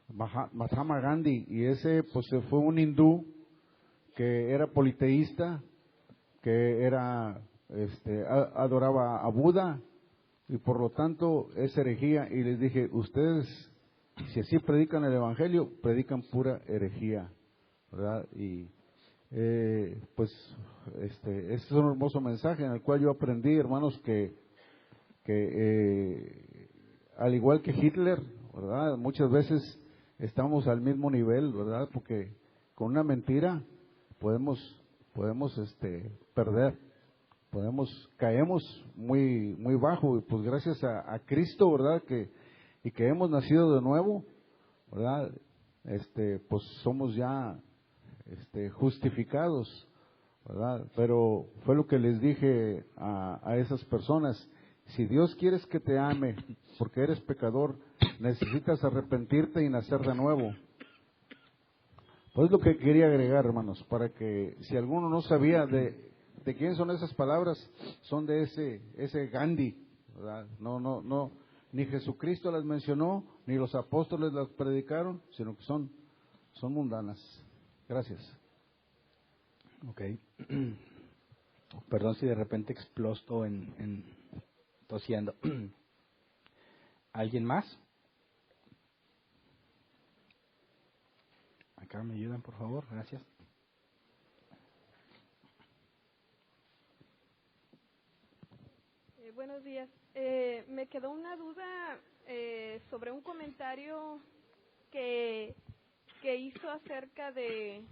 Mahatma Gandhi, y ese pues fue un hindú que era politeísta, que adoraba a Buda, y por lo tanto es herejía. Y les dije, ustedes, si así predican el Evangelio, predican pura herejía, ¿verdad? Y pues este es un hermoso mensaje en el cual yo aprendí, hermanos, que al igual que Hitler, ¿verdad? Muchas veces estamos al mismo nivel, ¿verdad? Porque con una mentira podemos perder, caemos muy bajo, y pues gracias a Cristo, ¿verdad? Que hemos nacido de nuevo, ¿verdad? Pues somos ya justificados, ¿verdad? Pero fue lo que les dije a esas personas: si Dios quieres que te ame porque eres pecador, necesitas arrepentirte y nacer de nuevo. Pues lo que quería agregar, hermanos, para que si alguno no sabía de quién son esas palabras, son de ese Gandhi, ¿verdad? No, ni Jesucristo las mencionó, ni los apóstoles las predicaron, sino que son mundanas. Gracias. Ok. Perdón si de repente explosto en tosiendo. ¿Alguien más? Acá me ayudan, por favor. Gracias. Buenos días. Me quedó una duda sobre un comentario que hizo acerca de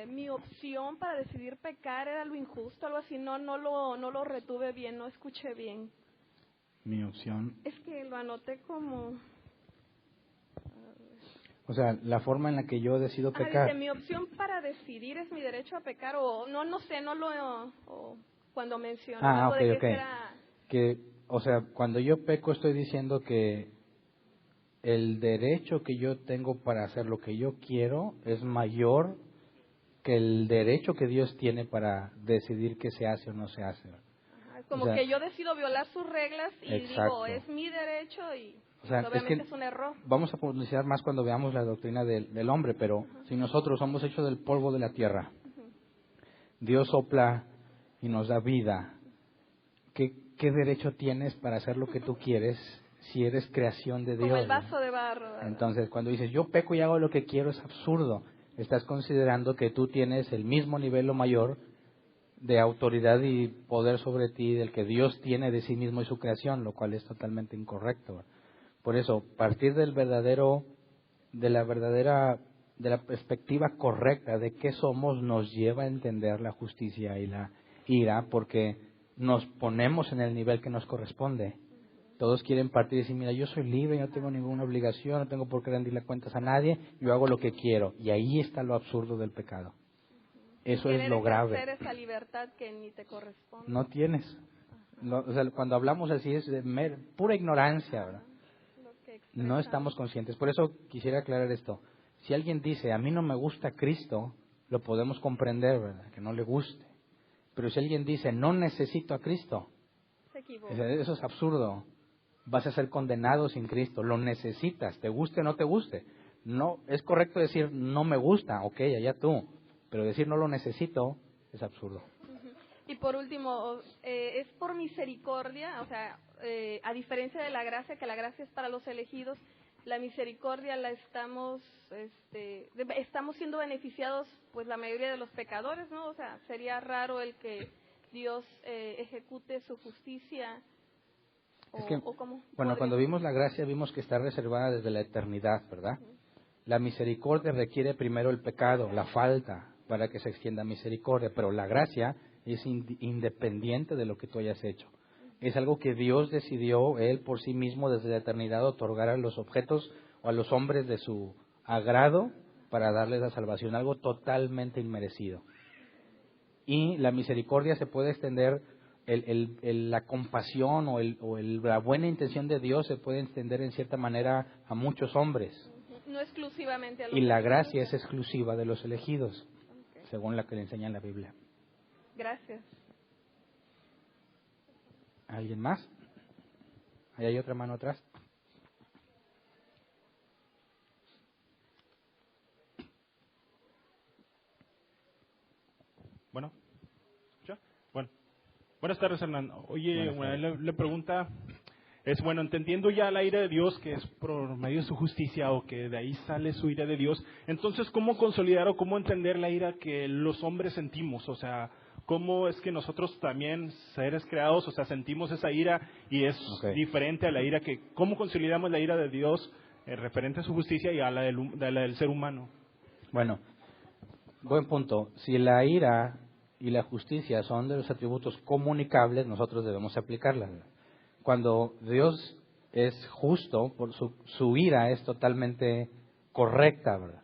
mi opción para decidir pecar era lo injusto, algo así. No lo retuve bien, no escuché bien. Mi opción. Es que lo anoté como... O sea, la forma en la que yo decido pecar. Dice, mi opción para decidir es mi derecho a pecar, o no sé, o cuando mencionó algo de que será... Que, o sea, cuando yo peco estoy diciendo que el derecho que yo tengo para hacer lo que yo quiero es mayor que el derecho que Dios tiene para decidir qué se hace o no se hace. Es como que yo decido violar sus reglas y exacto. digo, es mi derecho y o sea, obviamente es un error. Vamos a profundizar más cuando veamos la doctrina del hombre, pero si nosotros somos hechos del polvo de la tierra, Dios sopla y nos da vida, ¿qué derecho tienes para hacer lo que tú quieres si eres creación de Dios? Como el vaso de barro, ¿verdad? Entonces, cuando dices, yo peco y hago lo que quiero, es absurdo. Estás considerando que tú tienes el mismo nivel o mayor de autoridad y poder sobre ti del que Dios tiene de sí mismo y su creación, lo cual es totalmente incorrecto. Por eso, partir de la perspectiva correcta de qué somos nos lleva a entender la justicia y la ira, porque nos ponemos en el nivel que nos corresponde. Todos quieren partir y decir, mira, yo soy libre, yo no tengo ninguna obligación, no tengo por qué rendirle cuentas a nadie, yo hago lo que quiero. Y ahí está lo absurdo del pecado. Eso es lo grave. Querer ejercer esa libertad que ni te corresponde. No tienes. O sea, cuando hablamos así es de pura ignorancia, ¿verdad? No estamos conscientes. Por eso quisiera aclarar esto. Si alguien dice, a mí no me gusta Cristo, lo podemos comprender, ¿verdad? Que no le guste. Pero si alguien dice, no necesito a Cristo, eso es absurdo. Vas a ser condenado sin Cristo. Lo necesitas, te guste o no te guste. No, es correcto decir, no me gusta, ok, allá tú. Pero decir, no lo necesito, es absurdo. Y por último, es por misericordia, o sea, a diferencia de la gracia, que la gracia es para los elegidos, la misericordia la estamos siendo beneficiados, pues la mayoría de los pecadores, ¿no? O sea, sería raro el que Dios ejecute su justicia. Cuando vimos la gracia, vimos que está reservada desde la eternidad, ¿verdad? La misericordia requiere primero el pecado, la falta, para que se extienda misericordia, pero la gracia es independiente de lo que tú hayas hecho. Es algo que Dios decidió, Él por sí mismo, desde la eternidad, otorgar a los objetos o a los hombres de su agrado para darles la salvación, algo totalmente inmerecido. Y la misericordia se puede extender, la compasión la buena intención de Dios se puede extender en cierta manera a muchos hombres. No exclusivamente a los elegidos. Y la gracia es exclusiva de los elegidos, según la que le enseña la Biblia. Gracias. ¿Alguien más? ¿Ahí hay otra mano atrás? Bueno, ¿escucha? Buenas tardes, Hernán. Oye, Buenas tardes. le pregunta, bueno, entendiendo ya la ira de Dios, que es por medio de su justicia, o que de ahí sale su ira de Dios, entonces, ¿cómo consolidar o cómo entender la ira que los hombres sentimos? O sea, ¿cómo es que nosotros también, seres creados, o sea, sentimos esa ira y es diferente a la ira ¿cómo consolidamos la ira de Dios referente a su justicia y a la del ser humano? Bueno, buen punto. Si la ira y la justicia son de los atributos comunicables, nosotros debemos aplicarlas. Cuando Dios es justo, por su ira es totalmente correcta, ¿verdad?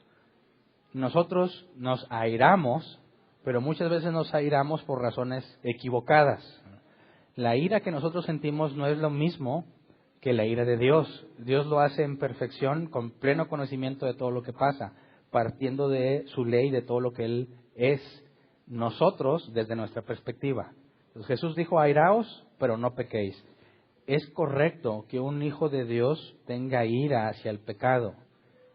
Nosotros nos airamos, pero muchas veces nos airamos por razones equivocadas. La ira que nosotros sentimos no es lo mismo que la ira de Dios. Dios lo hace en perfección, con pleno conocimiento de todo lo que pasa, partiendo de su ley, de todo lo que Él es. Nosotros, desde nuestra perspectiva. Entonces, Jesús dijo, airaos, pero no pequéis. Es correcto que un hijo de Dios tenga ira hacia el pecado.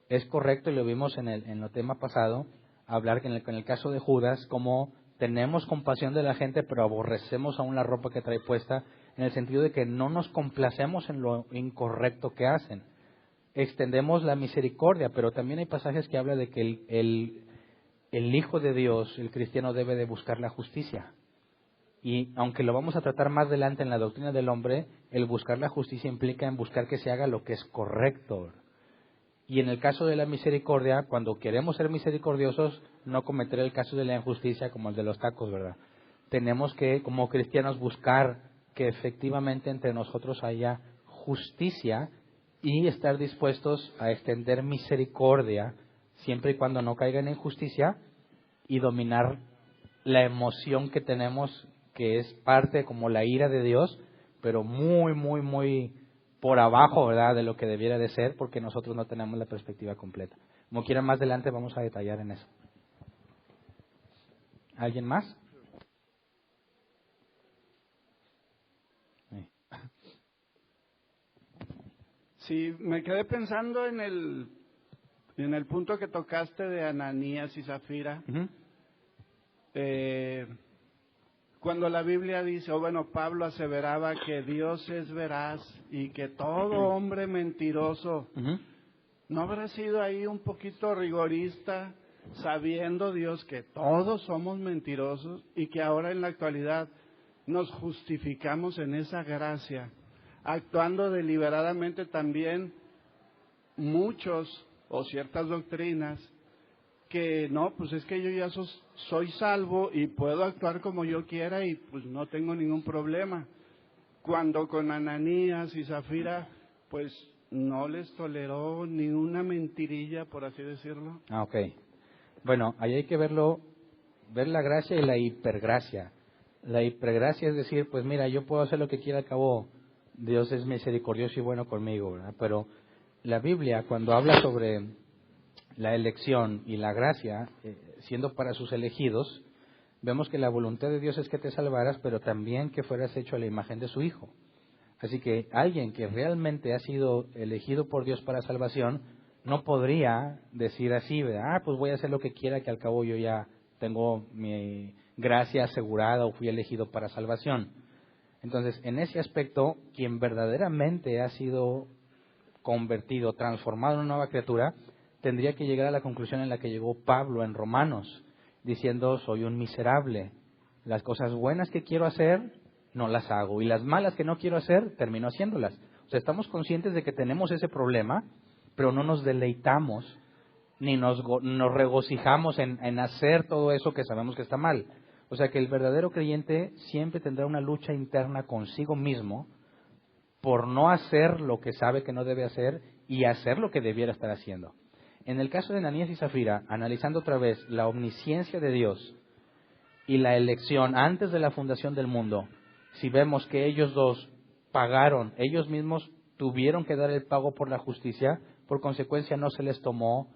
Es correcto, y lo vimos en el tema pasado, hablar que en el caso de Judas, como tenemos compasión de la gente, pero aborrecemos aún la ropa que trae puesta, en el sentido de que no nos complacemos en lo incorrecto que hacen. Extendemos la misericordia, pero también hay pasajes que hablan de que el Hijo de Dios, el cristiano, debe de buscar la justicia. Y aunque lo vamos a tratar más adelante en la doctrina del hombre, el buscar la justicia implica en buscar que se haga lo que es correcto. Y en el caso de la misericordia, cuando queremos ser misericordiosos, no cometer el caso de la injusticia como el de los tacos, ¿verdad? Tenemos que, como cristianos, buscar que efectivamente entre nosotros haya justicia y estar dispuestos a extender misericordia siempre y cuando no caiga en injusticia, y dominar la emoción que tenemos, que es parte como la ira de Dios, pero muy, muy, muy por abajo, ¿verdad?, de lo que debiera de ser, porque nosotros no tenemos la perspectiva completa. Como quieran, más adelante vamos a detallar en eso. ¿Alguien más? Sí, me quedé pensando en el punto que tocaste de Ananías y Zafira. Uh-huh. Cuando la Biblia dice, Pablo aseveraba que Dios es veraz y que todo hombre mentiroso, Uh-huh. ¿no habrá sido ahí un poquito rigorista, sabiendo Dios que todos somos mentirosos y que ahora en la actualidad nos justificamos en esa gracia, actuando deliberadamente también muchos o ciertas doctrinas que no, pues es que yo ya soy salvo y puedo actuar como yo quiera y pues no tengo ningún problema? Cuando con Ananías y Zafira, pues no les toleró ni una mentirilla, por así decirlo. Ok. Bueno, ahí hay que ver la gracia y la hipergracia. La hipergracia es decir, pues mira, yo puedo hacer lo que quiera, al cabo Dios es misericordioso y bueno conmigo, ¿verdad? Pero la Biblia, cuando habla sobre la elección y la gracia, siendo para sus elegidos, vemos que la voluntad de Dios es que te salvaras, pero también que fueras hecho a la imagen de su Hijo. Así que alguien que realmente ha sido elegido por Dios para salvación, no podría decir así, ¿verdad? Pues voy a hacer lo que quiera, que al cabo yo ya tengo mi gracia asegurada o fui elegido para salvación. Entonces, en ese aspecto, quien verdaderamente ha sido convertido, transformado en una nueva criatura, tendría que llegar a la conclusión en la que llegó Pablo en Romanos, diciendo, soy un miserable. Las cosas buenas que quiero hacer, no las hago. Y las malas que no quiero hacer, termino haciéndolas. O sea, estamos conscientes de que tenemos ese problema, pero no nos deleitamos, ni nos regocijamos en hacer todo eso que sabemos que está mal. O sea, que el verdadero creyente siempre tendrá una lucha interna consigo mismo por no hacer lo que sabe que no debe hacer y hacer lo que debiera estar haciendo. En el caso de Ananías y Zafira, analizando otra vez la omnisciencia de Dios y la elección antes de la fundación del mundo, si vemos que ellos dos pagaron, ellos mismos tuvieron que dar el pago por la justicia, por consecuencia no se les tomó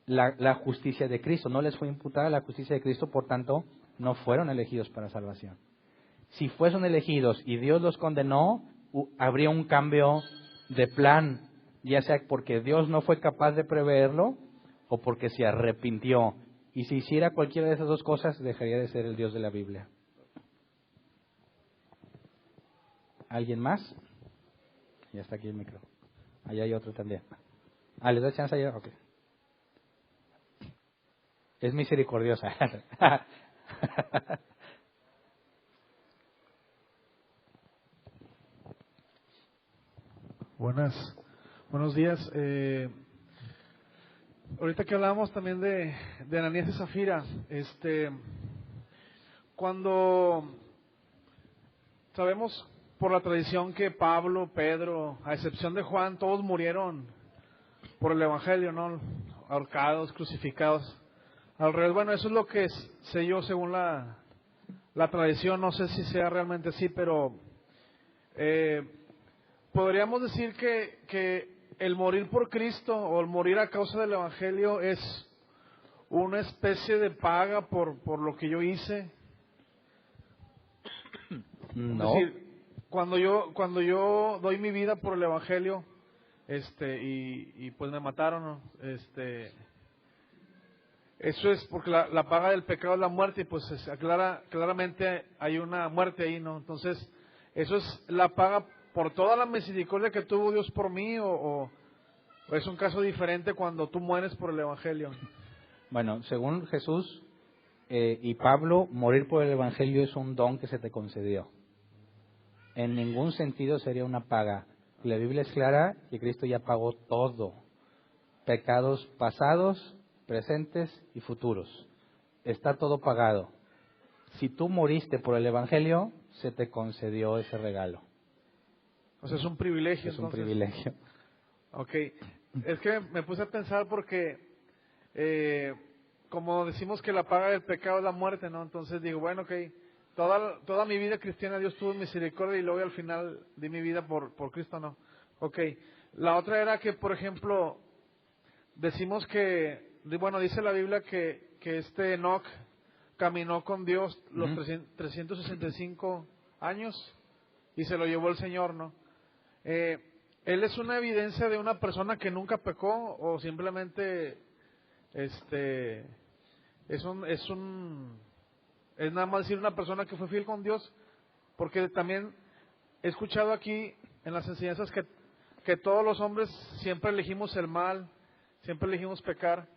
la justicia de Cristo, no les fue imputada la justicia de Cristo, por tanto no fueron elegidos para salvación. Si fuesen elegidos y Dios los condenó, habría un cambio de plan, ya sea porque Dios no fue capaz de preverlo o porque se arrepintió. Y si hiciera cualquiera de esas dos cosas, dejaría de ser el Dios de la Biblia. ¿Alguien más? Ya está aquí el micro. Allá hay otro también. ¿Les da chance allá? Ok. Es misericordiosa. Buenos días. Ahorita que hablábamos también de Ananías y Zafira, cuando sabemos por la tradición que Pablo, Pedro, a excepción de Juan, todos murieron por el Evangelio, ¿no? Ahorcados, crucificados. Al revés, bueno, eso es lo que sé yo según la tradición, no sé si sea realmente así, pero podríamos decir que el morir por Cristo o el morir a causa del Evangelio es una especie de paga por lo que yo hice. No. Es decir, cuando yo doy mi vida por el Evangelio, y pues me mataron, ¿no? Eso es porque la paga del pecado es la muerte, y pues claramente hay una muerte ahí, ¿no? Entonces, eso es la paga por toda la misericordia que tuvo Dios por mí, o es un caso diferente cuando tú mueres por el Evangelio. Bueno, según Jesús y Pablo, morir por el Evangelio es un don que se te concedió. En ningún sentido sería una paga. La Biblia es clara que Cristo ya pagó todo. Pecados pasados, presentes y futuros. Está todo pagado. Si tú moriste por el Evangelio, se te concedió ese regalo. O sea, es un privilegio. Es un privilegio. Ok. Es que me puse a pensar porque, como decimos que la paga del pecado es la muerte, ¿no? Entonces digo, bueno, ok, toda mi vida cristiana Dios tuvo misericordia y luego al final di mi vida por Cristo, ¿no? Ok. La otra era que, por ejemplo, decimos que, bueno, dice la Biblia que Enoc caminó con Dios los 365 años y se lo llevó el Señor, ¿no? ¿Él es una evidencia de una persona que nunca pecó o simplemente es nada más decir una persona que fue fiel con Dios? Porque también he escuchado aquí en las enseñanzas que todos los hombres siempre elegimos el mal, siempre elegimos pecar,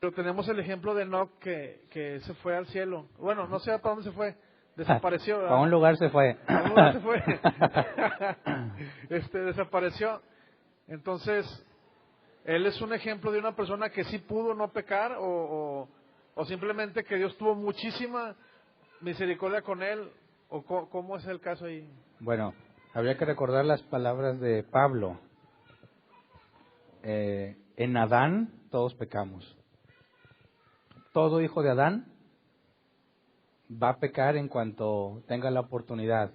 pero tenemos el ejemplo de Enoc que se fue al cielo. Bueno, no sé para dónde se fue, desapareció, ¿verdad? A un lugar se fue. A un lugar se fue. Desapareció. Entonces, él es un ejemplo de una persona que sí pudo no pecar o simplemente que Dios tuvo muchísima misericordia con él, o cómo es el caso ahí. Bueno, habría que recordar las palabras de Pablo. En Adán todos pecamos. Todo hijo de Adán va a pecar en cuanto tenga la oportunidad.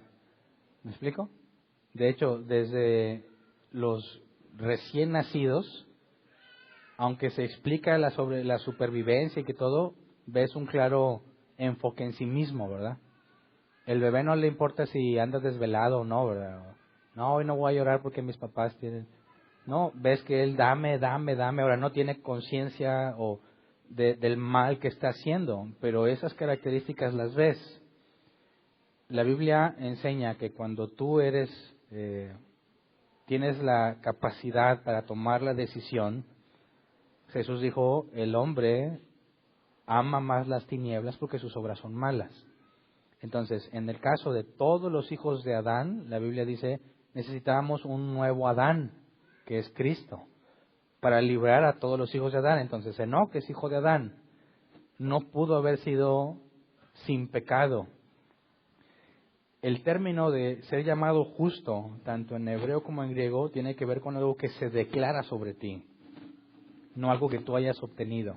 ¿Me explico? De hecho, desde los recién nacidos, aunque se explica sobre la supervivencia y que todo, ves un claro enfoque en sí mismo, ¿verdad? El bebé no le importa si anda desvelado o no, ¿verdad? No, hoy no voy a llorar porque mis papás tienen... No, ves que él dame, ahora no tiene conciencia del mal que está haciendo, pero esas características las ves. La Biblia enseña que cuando tú tienes la capacidad para tomar la decisión, Jesús dijo, el hombre ama más las tinieblas porque sus obras son malas. Entonces, en el caso de todos los hijos de Adán, la Biblia dice, necesitábamos un nuevo Adán, que es Cristo, para librar a todos los hijos de Adán. Entonces, Enoc, que es hijo de Adán, no pudo haber sido sin pecado. El término de ser llamado justo, tanto en hebreo como en griego, tiene que ver con algo que se declara sobre ti, no algo que tú hayas obtenido.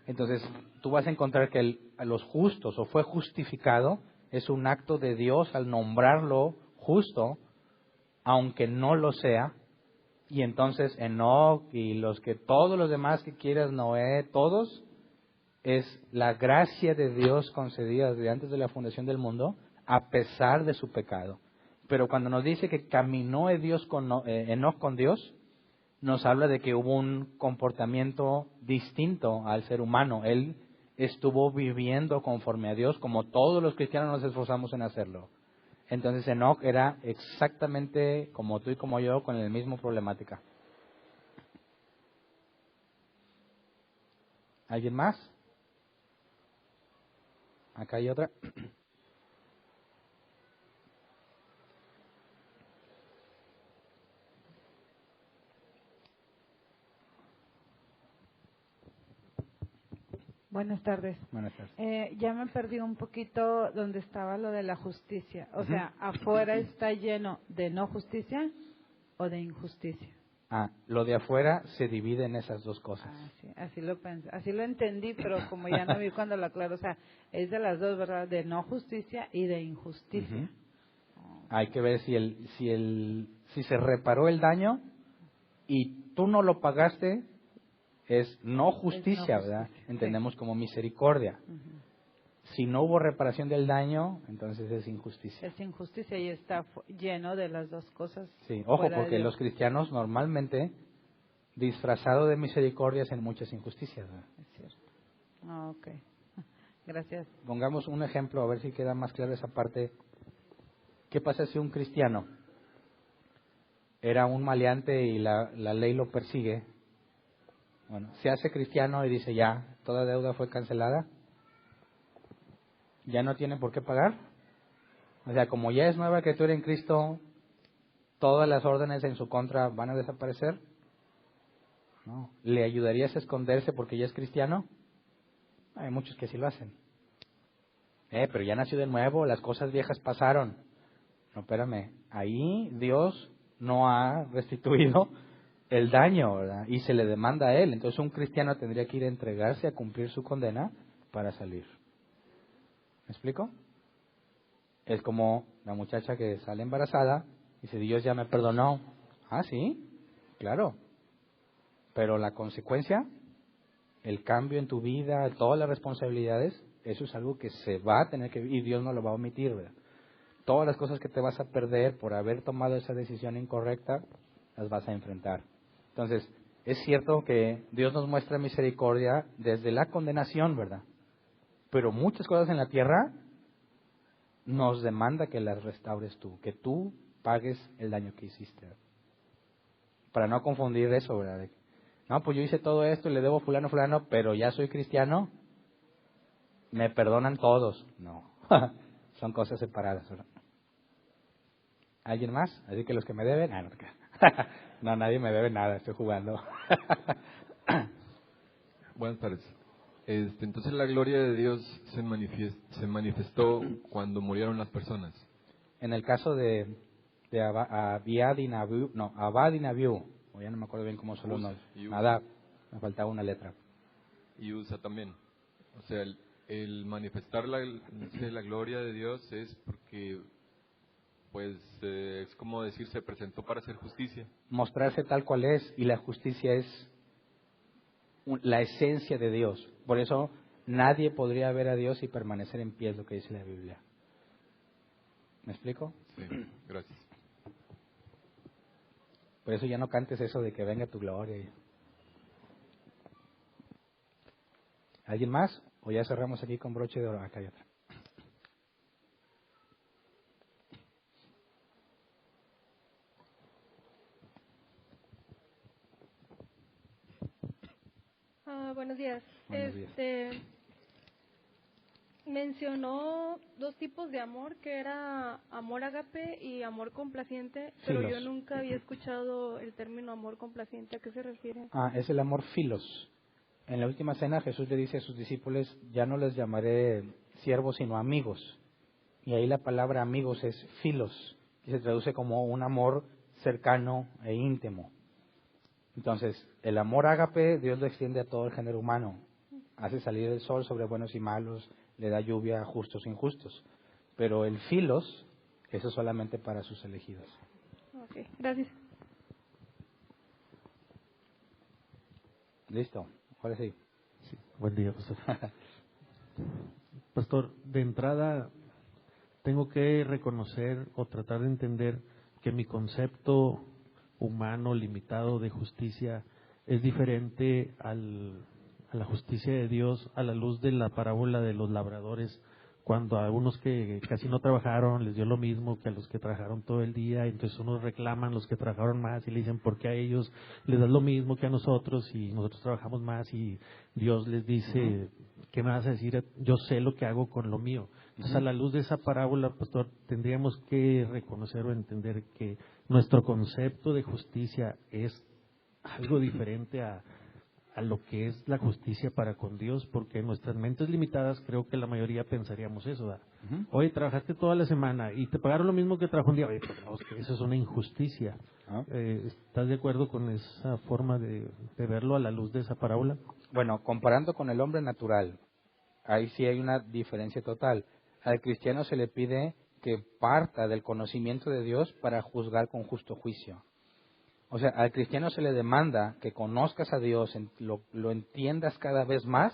Entonces, tú vas a encontrar que a los justos, o fue justificado, es un acto de Dios al nombrarlo justo, aunque no lo sea. Y entonces Enoc y todos los demás que quieras, Noé, todos, es la gracia de Dios concedida desde antes de la fundación del mundo, a pesar de su pecado. Pero cuando nos dice que caminó Enoc con Dios, nos habla de que hubo un comportamiento distinto al ser humano. Él estuvo viviendo conforme a Dios, como todos los cristianos nos esforzamos en hacerlo. Entonces Enoc era exactamente como tú y como yo, con la misma problemática. ¿Alguien más? Acá hay otra. Buenas tardes. Buenas tardes. Ya me perdí un poquito donde estaba lo de la justicia. O sea, ¿afuera está lleno de no justicia o de injusticia? Lo de afuera se divide en esas dos cosas. Sí, así lo pensé, así lo entendí, pero como ya no vi cuando lo aclaro, o sea, es de las dos, ¿verdad? De no justicia y de injusticia. Hay que ver si se reparó el daño y tú no lo pagaste, es no justicia, ¿verdad? Entendemos como misericordia. Si no hubo reparación del daño, entonces es injusticia. Es injusticia y está lleno de las dos cosas. Sí, ojo, porque los cristianos normalmente, disfrazado de misericordia, hacen muchas injusticias, ¿verdad? Es cierto. Ok. Gracias. Pongamos un ejemplo, a ver si queda más claro esa parte. ¿Qué pasa si un cristiano era un maleante y la ley lo persigue? Bueno, se hace cristiano y dice ya, toda deuda fue cancelada, ya no tiene por qué pagar. O sea, como ya es nueva criatura en Cristo, todas las órdenes en su contra van a desaparecer. ¿No? ¿Le ayudarías a esconderse porque ya es cristiano? Hay muchos que sí lo hacen. Pero ya nació de nuevo, las cosas viejas pasaron. No, espérame, ahí Dios no ha restituido el daño, ¿verdad? Y se le demanda a él. Entonces un cristiano tendría que ir a entregarse a cumplir su condena para salir. ¿Me explico? Es como la muchacha que sale embarazada y dice, Dios ya me perdonó. Ah, sí, claro. Pero la consecuencia, el cambio en tu vida, todas las responsabilidades, eso es algo que se va a tener que vivir y Dios no lo va a omitir, ¿verdad? Todas las cosas que te vas a perder por haber tomado esa decisión incorrecta, las vas a enfrentar. Entonces, es cierto que Dios nos muestra misericordia desde la condenación, ¿verdad? Pero muchas cosas en la tierra nos demanda que las restaures tú, que tú pagues el daño que hiciste. Para no confundir eso, ¿verdad? No, pues yo hice todo esto y le debo a fulano, pero ya soy cristiano, me perdonan todos. No, son cosas separadas, ¿verdad? ¿Alguien más? Así que los que me deben, no, no, nadie me debe nada, estoy jugando. Buenas tardes. Entonces la gloria de Dios se manifestó cuando murieron las personas. En el caso de Abad y Nabiú, o ya no me acuerdo bien cómo son los nombres. Nadab, me faltaba una letra. Y Usa también. O sea, el manifestar la gloria de Dios es porque, pues, es como decir, se presentó para hacer justicia. Mostrarse tal cual es, y la justicia es la esencia de Dios. Por eso nadie podría ver a Dios y permanecer en pie, es lo que dice la Biblia. ¿Me explico? Sí, gracias. Por eso ya no cantes eso de que venga tu gloria. ¿Alguien más? ¿O ya cerramos aquí con broche de oro? Acá hay otra. Buenos días. Buenos días. Mencionó dos tipos de amor, que era amor ágape y amor complaciente, pero Filos. yo nunca había escuchado el término amor complaciente. ¿A qué se refiere? Es el amor filos. En la última cena Jesús le dice a sus discípulos, ya no les llamaré siervos sino amigos. Y ahí la palabra amigos es filos, que se traduce como un amor cercano e íntimo. Entonces, el amor ágape Dios lo extiende a todo el género humano. Hace salir el sol sobre buenos y malos, le da lluvia a justos e injustos. Pero el filos, eso es solamente para sus elegidos. Ok, gracias. ¿Listo? Ahora sí. Sí, buen día, pastor. Pastor, de entrada tengo que reconocer o tratar de entender que mi concepto humano limitado de justicia es diferente a la justicia de Dios a la luz de la parábola de los labradores, cuando a unos que casi no trabajaron les dio lo mismo que a los que trabajaron todo el día, entonces unos reclaman los que trabajaron más y le dicen ¿por qué a ellos les das lo mismo que a nosotros y nosotros trabajamos más? Y Dios les dice, ¿qué me vas a decir? Yo sé lo que hago con lo mío. Entonces, a la luz de esa parábola, pastor, tendríamos que reconocer o entender que nuestro concepto de justicia es algo diferente a lo que es la justicia para con Dios, porque en nuestras mentes limitadas creo que la mayoría pensaríamos eso, ¿verdad? Oye, trabajaste toda la semana y te pagaron lo mismo que trabajó un día. Oye, pues no, es que eso es una injusticia. ¿Estás de acuerdo con esa forma de verlo a la luz de esa parábola? Bueno, comparando con el hombre natural, ahí sí hay una diferencia total. Al cristiano se le pide que parta del conocimiento de Dios para juzgar con justo juicio. O sea, al cristiano se le demanda que conozcas a Dios, lo entiendas cada vez más,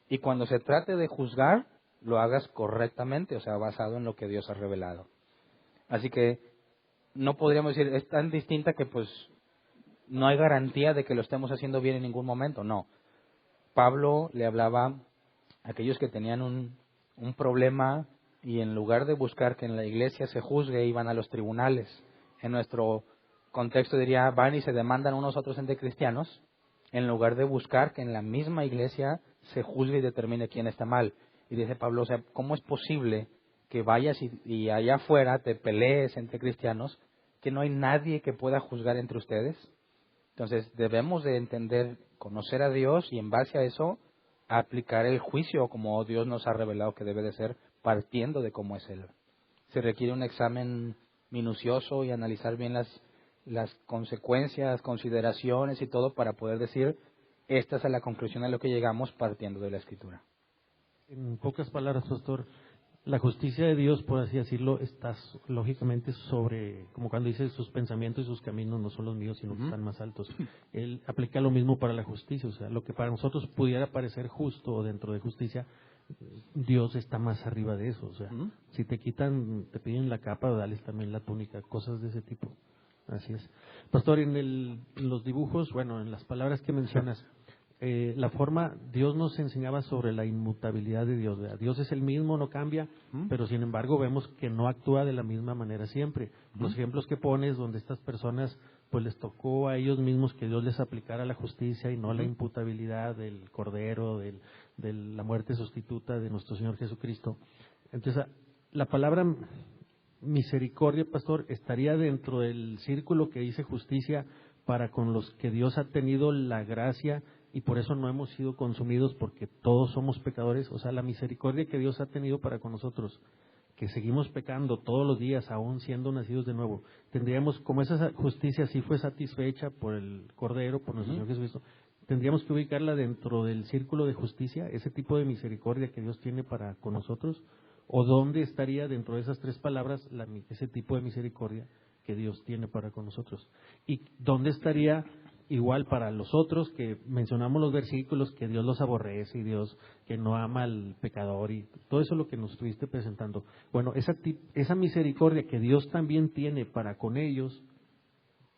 y cuando se trate de juzgar, lo hagas correctamente, o sea, basado en lo que Dios ha revelado. Así que no podríamos decir, es tan distinta que pues no hay garantía de que lo estemos haciendo bien en ningún momento, no. Pablo le hablaba a aquellos que tenían un problema y en lugar de buscar que en la iglesia se juzgue, iban a los tribunales. En nuestro contexto diría, van y se demandan unos otros entre cristianos, en lugar de buscar que en la misma iglesia se juzgue y determine quién está mal. Y dice Pablo, o sea, ¿cómo es posible que vayas y allá afuera te pelees entre cristianos, que no hay nadie que pueda juzgar entre ustedes? Entonces debemos de entender, conocer a Dios y en base a eso aplicar el juicio como Dios nos ha revelado que debe de ser, partiendo de cómo es Él. Se requiere un examen minucioso y analizar bien las consecuencias, consideraciones y todo para poder decir, esta es la conclusión a lo que llegamos partiendo de la Escritura. En pocas palabras, pastor, la justicia de Dios, por así decirlo, está lógicamente sobre, como cuando dice, sus pensamientos y sus caminos no son los míos, sino que están más altos. Él aplica lo mismo para la justicia, o sea, lo que para nosotros pudiera parecer justo o dentro de justicia, Dios está más arriba de eso, o sea, si te piden la capa, dales también la túnica, cosas de ese tipo. Así es. Pastor, en los dibujos, bueno, en las palabras que mencionas, la forma, Dios nos enseñaba sobre la inmutabilidad de Dios, ¿verdad? Dios es el mismo, no cambia, pero sin embargo vemos que no actúa de la misma manera siempre. Los ejemplos que pones donde estas personas, pues les tocó a ellos mismos que Dios les aplicara la justicia y no la imputabilidad del Cordero, de la muerte sustituta de nuestro Señor Jesucristo. Entonces, la palabra misericordia, pastor, estaría dentro del círculo que dice justicia para con los que Dios ha tenido la gracia y por eso no hemos sido consumidos porque todos somos pecadores. O sea, la misericordia que Dios ha tenido para con nosotros, que seguimos pecando todos los días, aún siendo nacidos de nuevo, tendríamos, como esa justicia sí fue satisfecha por el Cordero, por nuestro Señor Jesucristo, tendríamos que ubicarla dentro del círculo de justicia, ese tipo de misericordia que Dios tiene para con nosotros. ¿O dónde estaría dentro de esas tres palabras ese tipo de misericordia que Dios tiene para con nosotros? ¿Y dónde estaría igual para los otros que mencionamos los versículos que Dios los aborrece y Dios que no ama al pecador y todo eso lo que nos estuviste presentando? Bueno, esa misericordia que Dios también tiene para con ellos,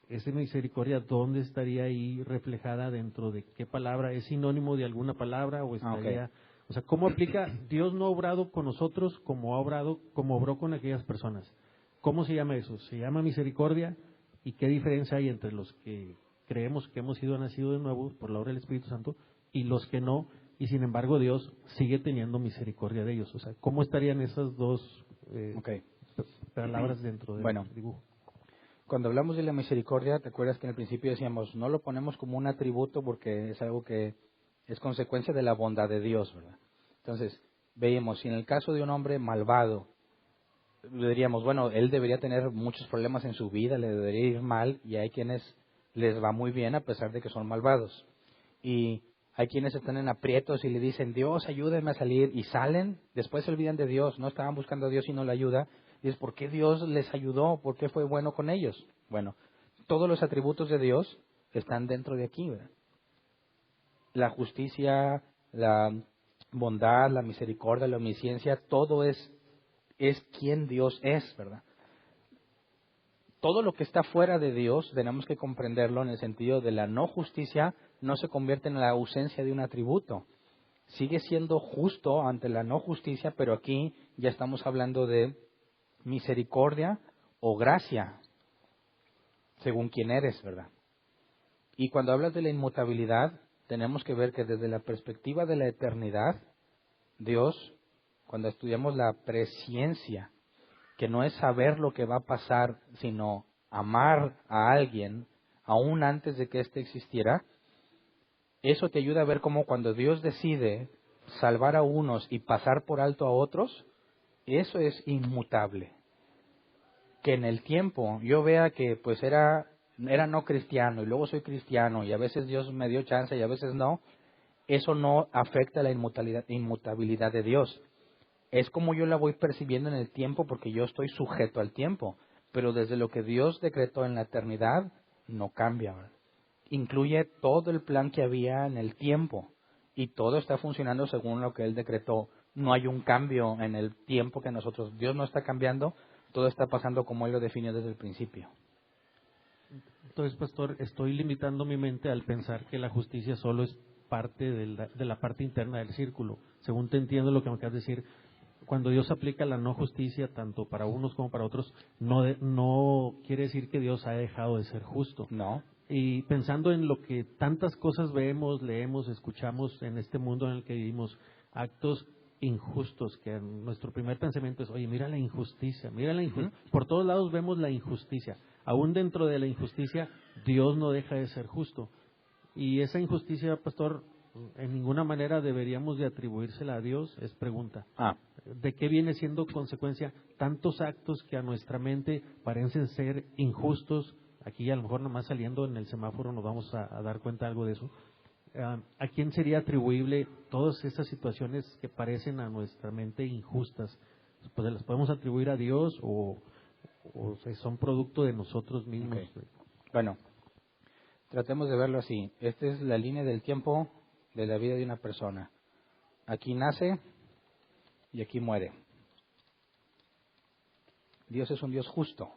esa misericordia, ¿dónde estaría ahí reflejada dentro de qué palabra? ¿Es sinónimo de alguna palabra o estaría...? O sea, ¿cómo aplica? Dios no ha obrado con nosotros como obró con aquellas personas. ¿Cómo se llama eso? ¿Se llama misericordia? ¿Y qué diferencia hay entre los que creemos que hemos sido nacidos de nuevo por la obra del Espíritu Santo y los que no? Y sin embargo Dios sigue teniendo misericordia de ellos. O sea, ¿cómo estarían esas dos palabras dentro del dibujo? Cuando hablamos de la misericordia, ¿te acuerdas que en el principio decíamos, no lo ponemos como un atributo porque es algo que es consecuencia de la bondad de Dios, ¿verdad? Entonces, veíamos, si en el caso de un hombre malvado, diríamos, bueno, él debería tener muchos problemas en su vida, le debería ir mal, y hay quienes les va muy bien a pesar de que son malvados. Y hay quienes están en aprietos y le dicen, Dios, ayúdame a salir, y salen, después se olvidan de Dios, no estaban buscando a Dios y no le ayuda, y es, ¿por qué Dios les ayudó? ¿Por qué fue bueno con ellos? Bueno, todos los atributos de Dios están dentro de aquí, ¿verdad? La justicia, la bondad, la misericordia, la omnisciencia, todo es quien Dios es, ¿verdad? Todo lo que está fuera de Dios tenemos que comprenderlo en el sentido de la no justicia no se convierte en la ausencia de un atributo, sigue siendo justo ante la no justicia, pero aquí ya estamos hablando de misericordia o gracia, según quién eres, ¿verdad? Y cuando hablas de la inmutabilidad, tenemos que ver que desde la perspectiva de la eternidad, Dios, cuando estudiamos la presciencia, que no es saber lo que va a pasar, sino amar a alguien aún antes de que éste existiera, eso te ayuda a ver cómo cuando Dios decide salvar a unos y pasar por alto a otros, eso es inmutable. Que en el tiempo yo vea que pues era no cristiano y luego soy cristiano y a veces Dios me dio chance y a veces no, eso no afecta la inmutabilidad de Dios. Es como yo la voy percibiendo en el tiempo porque yo estoy sujeto al tiempo, pero desde lo que Dios decretó en la eternidad no cambia, ¿verdad? Incluye todo el plan que había en el tiempo y todo está funcionando según lo que Él decretó. No hay un cambio en el tiempo que nosotros, Dios no está cambiando, todo está pasando como Él lo definió desde el principio. Entonces, pastor, estoy limitando mi mente al pensar que la justicia solo es parte de la parte interna del círculo. Según te entiendo lo que me acabas de decir, cuando Dios aplica la no justicia tanto para unos como para otros, no quiere decir que Dios ha dejado de ser justo. No. Y pensando en lo que tantas cosas vemos, leemos, escuchamos en este mundo en el que vivimos, actos injustos, que nuestro primer pensamiento es, oye, mira la injusticia, por todos lados vemos la injusticia. Aún dentro de la injusticia, Dios no deja de ser justo. Y esa injusticia, pastor, en ninguna manera deberíamos de atribuírsela a Dios, es pregunta. ¿De qué viene siendo consecuencia tantos actos que a nuestra mente parecen ser injustos? Aquí a lo mejor nomás saliendo en el semáforo nos vamos a dar cuenta algo de eso. ¿A quién sería atribuible todas esas situaciones que parecen a nuestra mente injustas? Pues las podemos atribuir a Dios o son producto de nosotros mismos. Okay. Bueno, tratemos de verlo así. Esta es la línea del tiempo de la vida de una persona. Aquí nace y aquí muere. Dios es un Dios justo.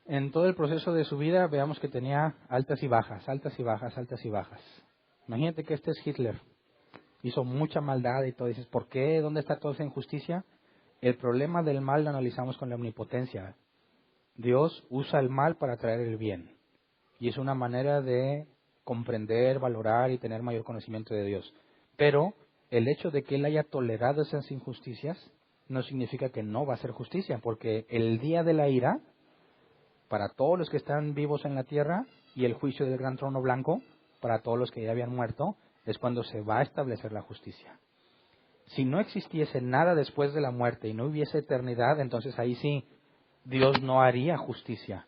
En todo el proceso de su vida veamos que tenía altas y bajas, altas y bajas, altas y bajas. Imagínate que este es Hitler. Hizo mucha maldad y todo. Dices, ¿por qué? ¿Dónde está toda esa injusticia? El problema del mal lo analizamos con la omnipotencia. Dios usa el mal para traer el bien. Y es una manera de comprender, valorar y tener mayor conocimiento de Dios. Pero el hecho de que Él haya tolerado esas injusticias no significa que no va a ser justicia, porque el día de la ira, para todos los que están vivos en la tierra, y el juicio del gran trono blanco, para todos los que ya habían muerto, es cuando se va a establecer la justicia. Si no existiese nada después de la muerte y no hubiese eternidad, entonces ahí sí, Dios no haría justicia.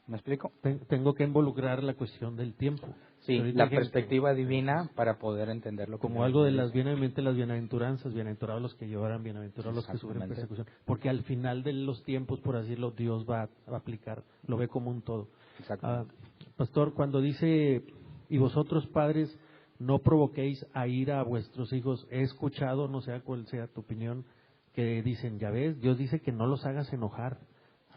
¿Me explico? Tengo que involucrar la cuestión del tiempo. Sí, la perspectiva divina para poder entenderlo. Como algo de las bienaventuranzas, bienaventurados los que lloran, bienaventurados los que sufren persecución. Porque al final de los tiempos, por decirlo, Dios va a aplicar, lo ve como un todo. Pastor, cuando dice, y vosotros padres, no provoquéis a ira a vuestros hijos, he escuchado, no sé cuál sea tu opinión, que dicen, ya ves, Dios dice que no los hagas enojar.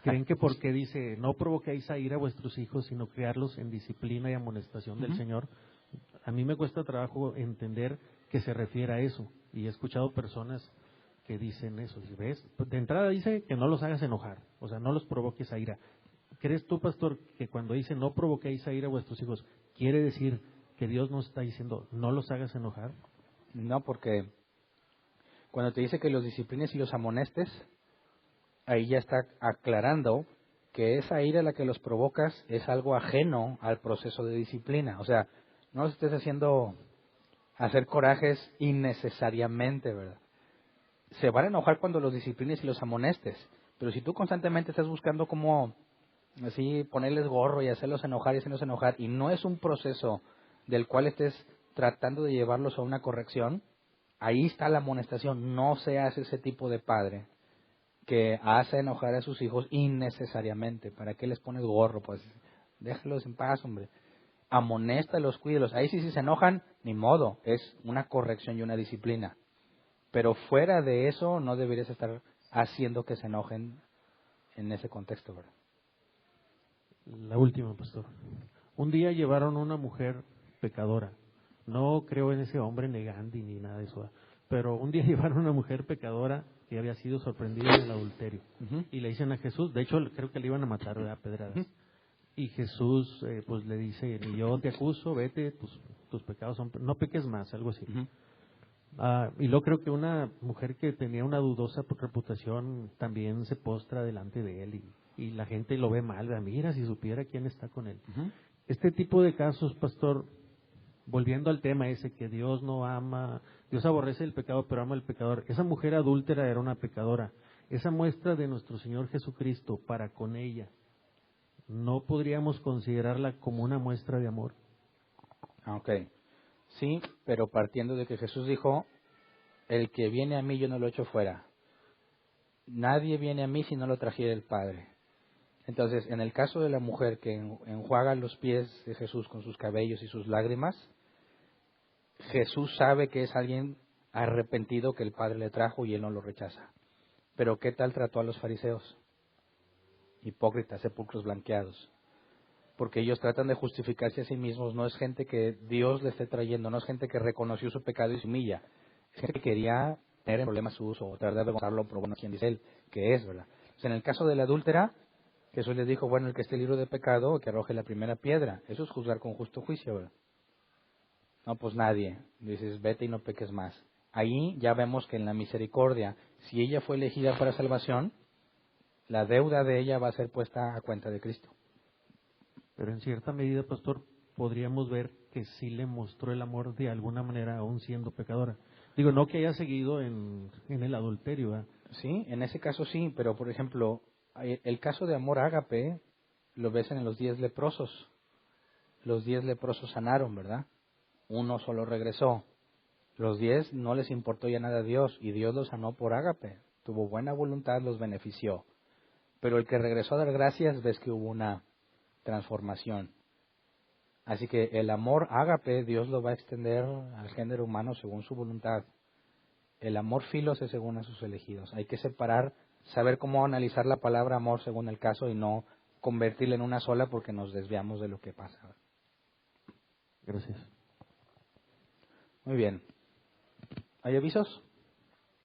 ¿Creen que porque dice, no provoquéis a ira a vuestros hijos, sino criarlos en disciplina y amonestación del Señor? A mí me cuesta trabajo entender que se refiere a eso. Y he escuchado personas que dicen eso. ¿Ves? De entrada dice que no los hagas enojar, o sea, no los provoques a ira. ¿Crees tú, pastor, que cuando dice no provoquéis a ira a vuestros hijos, quiere decir que Dios nos está diciendo no los hagas enojar? No, porque cuando te dice que los disciplines y los amonestes, ahí ya está aclarando que esa ira a la que los provocas es algo ajeno al proceso de disciplina. O sea, no los estés haciendo hacer corajes innecesariamente, ¿verdad? Se van a enojar cuando los disciplines y los amonestes, pero si tú constantemente estás buscando cómo así ponerles gorro y hacerlos enojar y no es un proceso del cual estés tratando de llevarlos a una corrección, ahí está la amonestación. No seas ese tipo de padre que hace enojar a sus hijos innecesariamente. ¿Para qué les pones gorro? Pues déjalos en paz, hombre. Amonéstalos, cuídelos. Ahí sí, si se enojan, ni modo. Es una corrección y una disciplina. Pero fuera de eso, no deberías estar haciendo que se enojen en ese contexto, ¿verdad? La última, pastor. Un día llevaron a una mujer pecadora No creo en ese hombre negandi ni nada de eso. Pero un día llevaron a una mujer pecadora que había sido sorprendida en el adulterio. Y le dicen a Jesús, de hecho creo que le iban a matar, ¿verdad? Pedradas. Y Jesús pues le dice, ni yo te acuso, vete, tus pecados son, no peques más, algo así. Y luego creo que una mujer que tenía una dudosa reputación también se postra delante de él y la gente lo ve mal, ¿verdad? Mira, si supiera quién está con él. Este tipo de casos, pastor, volviendo al tema ese, que Dios no ama, Dios aborrece el pecado, pero ama al pecador. Esa mujer adúltera era una pecadora. Esa muestra de nuestro Señor Jesucristo para con ella, ¿no podríamos considerarla como una muestra de amor? Ok. Sí, pero partiendo de que Jesús dijo, el que viene a mí yo no lo echo fuera. Nadie viene a mí si no lo trajera el Padre. Entonces, en el caso de la mujer que enjuaga los pies de Jesús con sus cabellos y sus lágrimas, Jesús sabe que es alguien arrepentido que el Padre le trajo y él no lo rechaza. Pero ¿qué tal trató a los fariseos? Hipócritas, sepulcros blanqueados. Porque ellos tratan de justificarse a sí mismos, no es gente que Dios le esté trayendo, no es gente que reconoció su pecado y se humilla, es gente que quería tener en problemas su uso o tratar de avergonzarlo por bueno quien dice él, que es, ¿verdad? Entonces, en el caso de la adúltera, Jesús les dijo, bueno, el que esté libre de pecado, que arroje la primera piedra. Eso es juzgar con justo juicio, ¿verdad? No, pues nadie. Dices, vete y no peques más. Ahí ya vemos que en la misericordia, si ella fue elegida para salvación, la deuda de ella va a ser puesta a cuenta de Cristo. Pero en cierta medida, pastor, podríamos ver que sí le mostró el amor de alguna manera, aún siendo pecadora. Digo, no que haya seguido en el adulterio, ¿verdad? Sí, en ese caso sí, pero por ejemplo, el caso de amor ágape lo ves en los 10 leprosos. Los 10 leprosos sanaron, ¿verdad? Uno solo regresó. Los 10 no les importó ya nada a Dios y Dios los sanó por ágape. Tuvo buena voluntad, los benefició. Pero el que regresó a dar gracias, ves que hubo una transformación. Así que el amor ágape, Dios lo va a extender al género humano según su voluntad. El amor filos es según a sus elegidos. Hay que separar, saber cómo analizar la palabra amor según el caso y no convertirla en una sola porque nos desviamos de lo que pasa. Gracias. Muy bien. ¿Hay avisos?